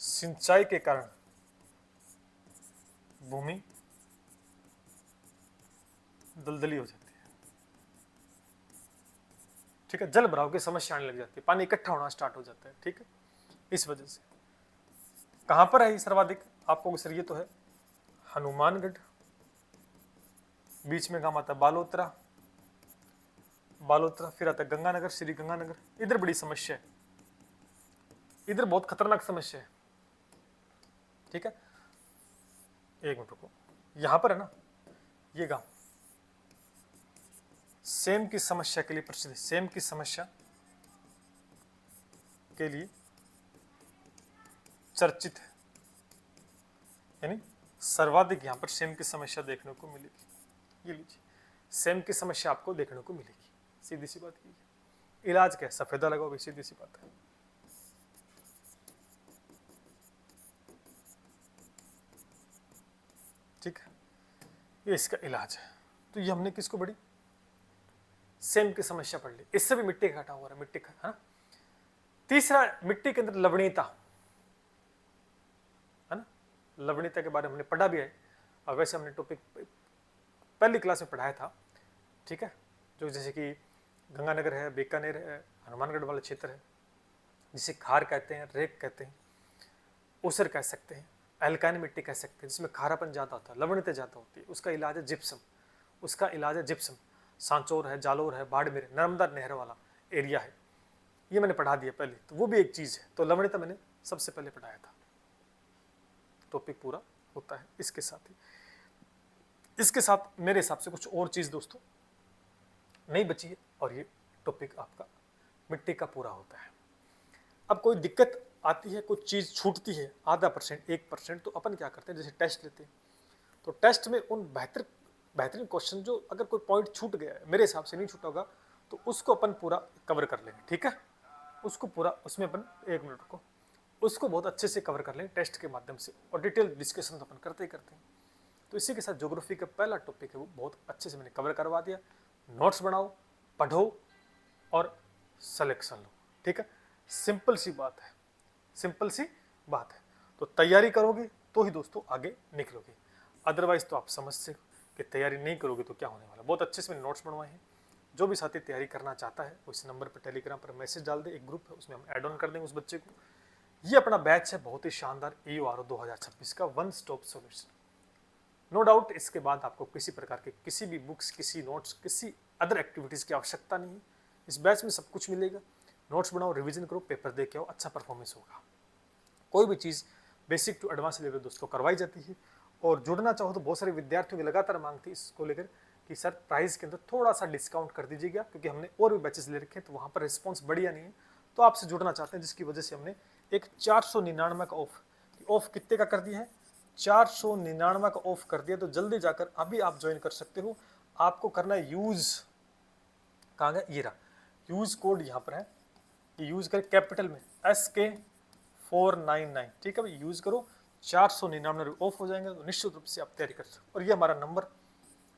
सिंचाई के कारण भूमि दलदली हो जाती है, ठीक है। जल भराव की समस्या आने लग जाती है, पानी इकट्ठा होना स्टार्ट हो जाता है, ठीक है। इस वजह से कहां पर है सर्वाधिक? आपको सर ये तो है हनुमानगढ़, बीच में गांव आता है बालोतरा, बालोतरा फिर आता है गंगानगर, श्री गंगानगर। इधर बड़ी समस्या है, इधर बहुत खतरनाक समस्या है, ठीक है। एक मिनट रुको, यहां पर है ना ये गांव सेम की समस्या के लिए प्रसिद्ध है, सेम की समस्या के लिए चर्चित है, यानी सर्वाधिक यहां पर सेम की समस्या देखने को मिलेगी। ये लीजिए, सेम की समस्या आपको देखने को मिलेगी, सीधी सी बात की। इलाज क्या है? सफेदा लगाओ, सीधी सी बात है, ठीक है। ये इसका इलाज है। तो ये हमने किसको पढ़ी? सेम की समस्या पढ़ ली, इससे भी मिट्टी का घटा हो रहा है, मिट्टी का, है ना। तीसरा, मिट्टी के अंदर लवणीयता, है ना। लवणीयता के बारे में हमने पढ़ा भी है, और वैसे हमने टॉपिक पहली क्लास में पढ़ाया था, ठीक है। जो जैसे कि गंगानगर है, बीकानेर है, हनुमानगढ़ वाला क्षेत्र है, जिसे खार कहते हैं, रेत कहते हैं, ऊसर कह सकते हैं, एल्काइन मिट्टी कह सकते हैं, जिसमें खारापन ज़्यादा होता है, लवणीयता ज़्यादा होती है, उसका इलाज है जिप्सम, उसका इलाज है जिप्सम। सांचौर है, जालोर है, बाड़मेर, नर्मदा नहर वाला एरिया है, ये मैंने पढ़ा दिया पहले, तो वो भी एक चीज़ है। तो लवणीयता मैंने सबसे पहले पढ़ाया था। टॉपिक पूरा होता है इसके साथ ही। इसके साथ मेरे हिसाब से कुछ और चीज़ दोस्तों नहीं बची है, और ये टॉपिक आपका मिट्टी का पूरा होता है। अब कोई दिक्कत आती है, कुछ चीज़ छूटती है, आधा परसेंट 1%, तो अपन क्या करते हैं, जैसे टेस्ट लेते हैं, तो टेस्ट में उन बेहतरीन क्वेश्चन जो अगर कोई पॉइंट छूट गया है, मेरे हिसाब से नहीं छूटा होगा, तो उसको अपन पूरा कवर कर लेंगे, ठीक है। उसको पूरा, उसमें अपन 1 मिनट को उसको बहुत अच्छे से कवर कर लेंगे टेस्ट के माध्यम से, और डिटेल डिस्कशन तो अपन करते ही करते हैं। तो इसी के साथ ज्योग्राफी का पहला टॉपिक है वो बहुत अच्छे से मैंने कवर करवा दिया। नोट्स बनाओ, पढ़ो और सिलेक्शन लो, ठीक है। सिंपल सी बात है, सिंपल सी बात है। तो तैयारी करोगे तो ही दोस्तों आगे निकलोगे, अदरवाइज तो आप समझ से कि तैयारी नहीं करोगे तो क्या होने वाला। बहुत अच्छे से मैंने नोट्स बनवाए हैं। जो भी साथी तैयारी करना चाहता है वो इस नंबर पर टेलीग्राम पर मैसेज डाल दे, एक ग्रुप है उसमें हम ऐड ऑन कर देंगे उस बच्चे को। ये अपना बैच है बहुत ही शानदार EORO 2026 का one stop solution. No doubt इसके बाद आपको किसी प्रकार के किसी भी बुक्स, किसी नोट्स, किसी अदर एक्टिविटीज़ की आवश्यकता नहीं है। इस बैच में सब कुछ मिलेगा। नोट्स बनाओ, रिवीजन करो, पेपर दे के आओ, अच्छा परफॉर्मेंस होगा। कोई भी चीज़ बेसिक टू एडवांस लेवल दोस्तों करवाई जाती है। और जुड़ना चाहो तो बहुत सारे विद्यार्थियों की लगातार मांग थी इसको लेकर कि सर प्राइस के अंदर थोड़ा सा डिस्काउंट कर दीजिएगा, क्योंकि हमने और भी बैचेस ले रखे हैं तो वहाँ पर रिस्पॉन्स बढ़िया नहीं है, तो आपसे जुड़ना चाहते हैं, जिसकी वजह से हमने एक 499 का ऑफ कितने का कर दिया है, 499 का ऑफ कर दिया। तो जल्दी जाकर अभी आप ज्वाइन कर सकते हो। आपको करना है यूज, कहाँ गया, ये रहा यूज कोड यहाँ पर है, यूज कर कैपिटल में SK499, ठीक है भाई, यूज करो, 499 ऑफ हो जाएंगे। तो निश्चित रूप से आप तैयारी कर सकते हो। और ये हमारा नंबर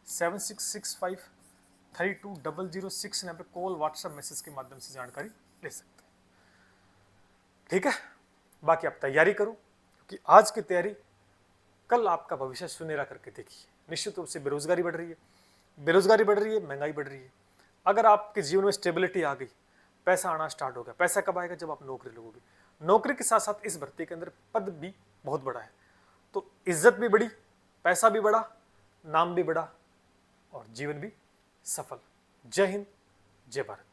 7665320069 पे कॉल, व्हाट्सएप, मैसेज के माध्यम से जानकारी ले सकते हैं, ठीक है। बाकी आप तैयारी करो, क्योंकि आज की तैयारी कल आपका भविष्य सुनहरा करके देखिए। निश्चित रूप से बेरोजगारी बढ़ रही है, महंगाई बढ़ रही है। अगर आपके जीवन में स्टेबिलिटी आ गई, पैसा आना स्टार्ट हो गया। पैसा कब आएगा, जब आप नौकरी लगोगे। नौकरी के साथ साथ इस भर्ती के अंदर पद भी बहुत बड़ा है, तो इज्जत भी बड़ी, पैसा भी बड़ा, नाम भी बड़ा और जीवन भी सफल। जय हिंद, जय भारत।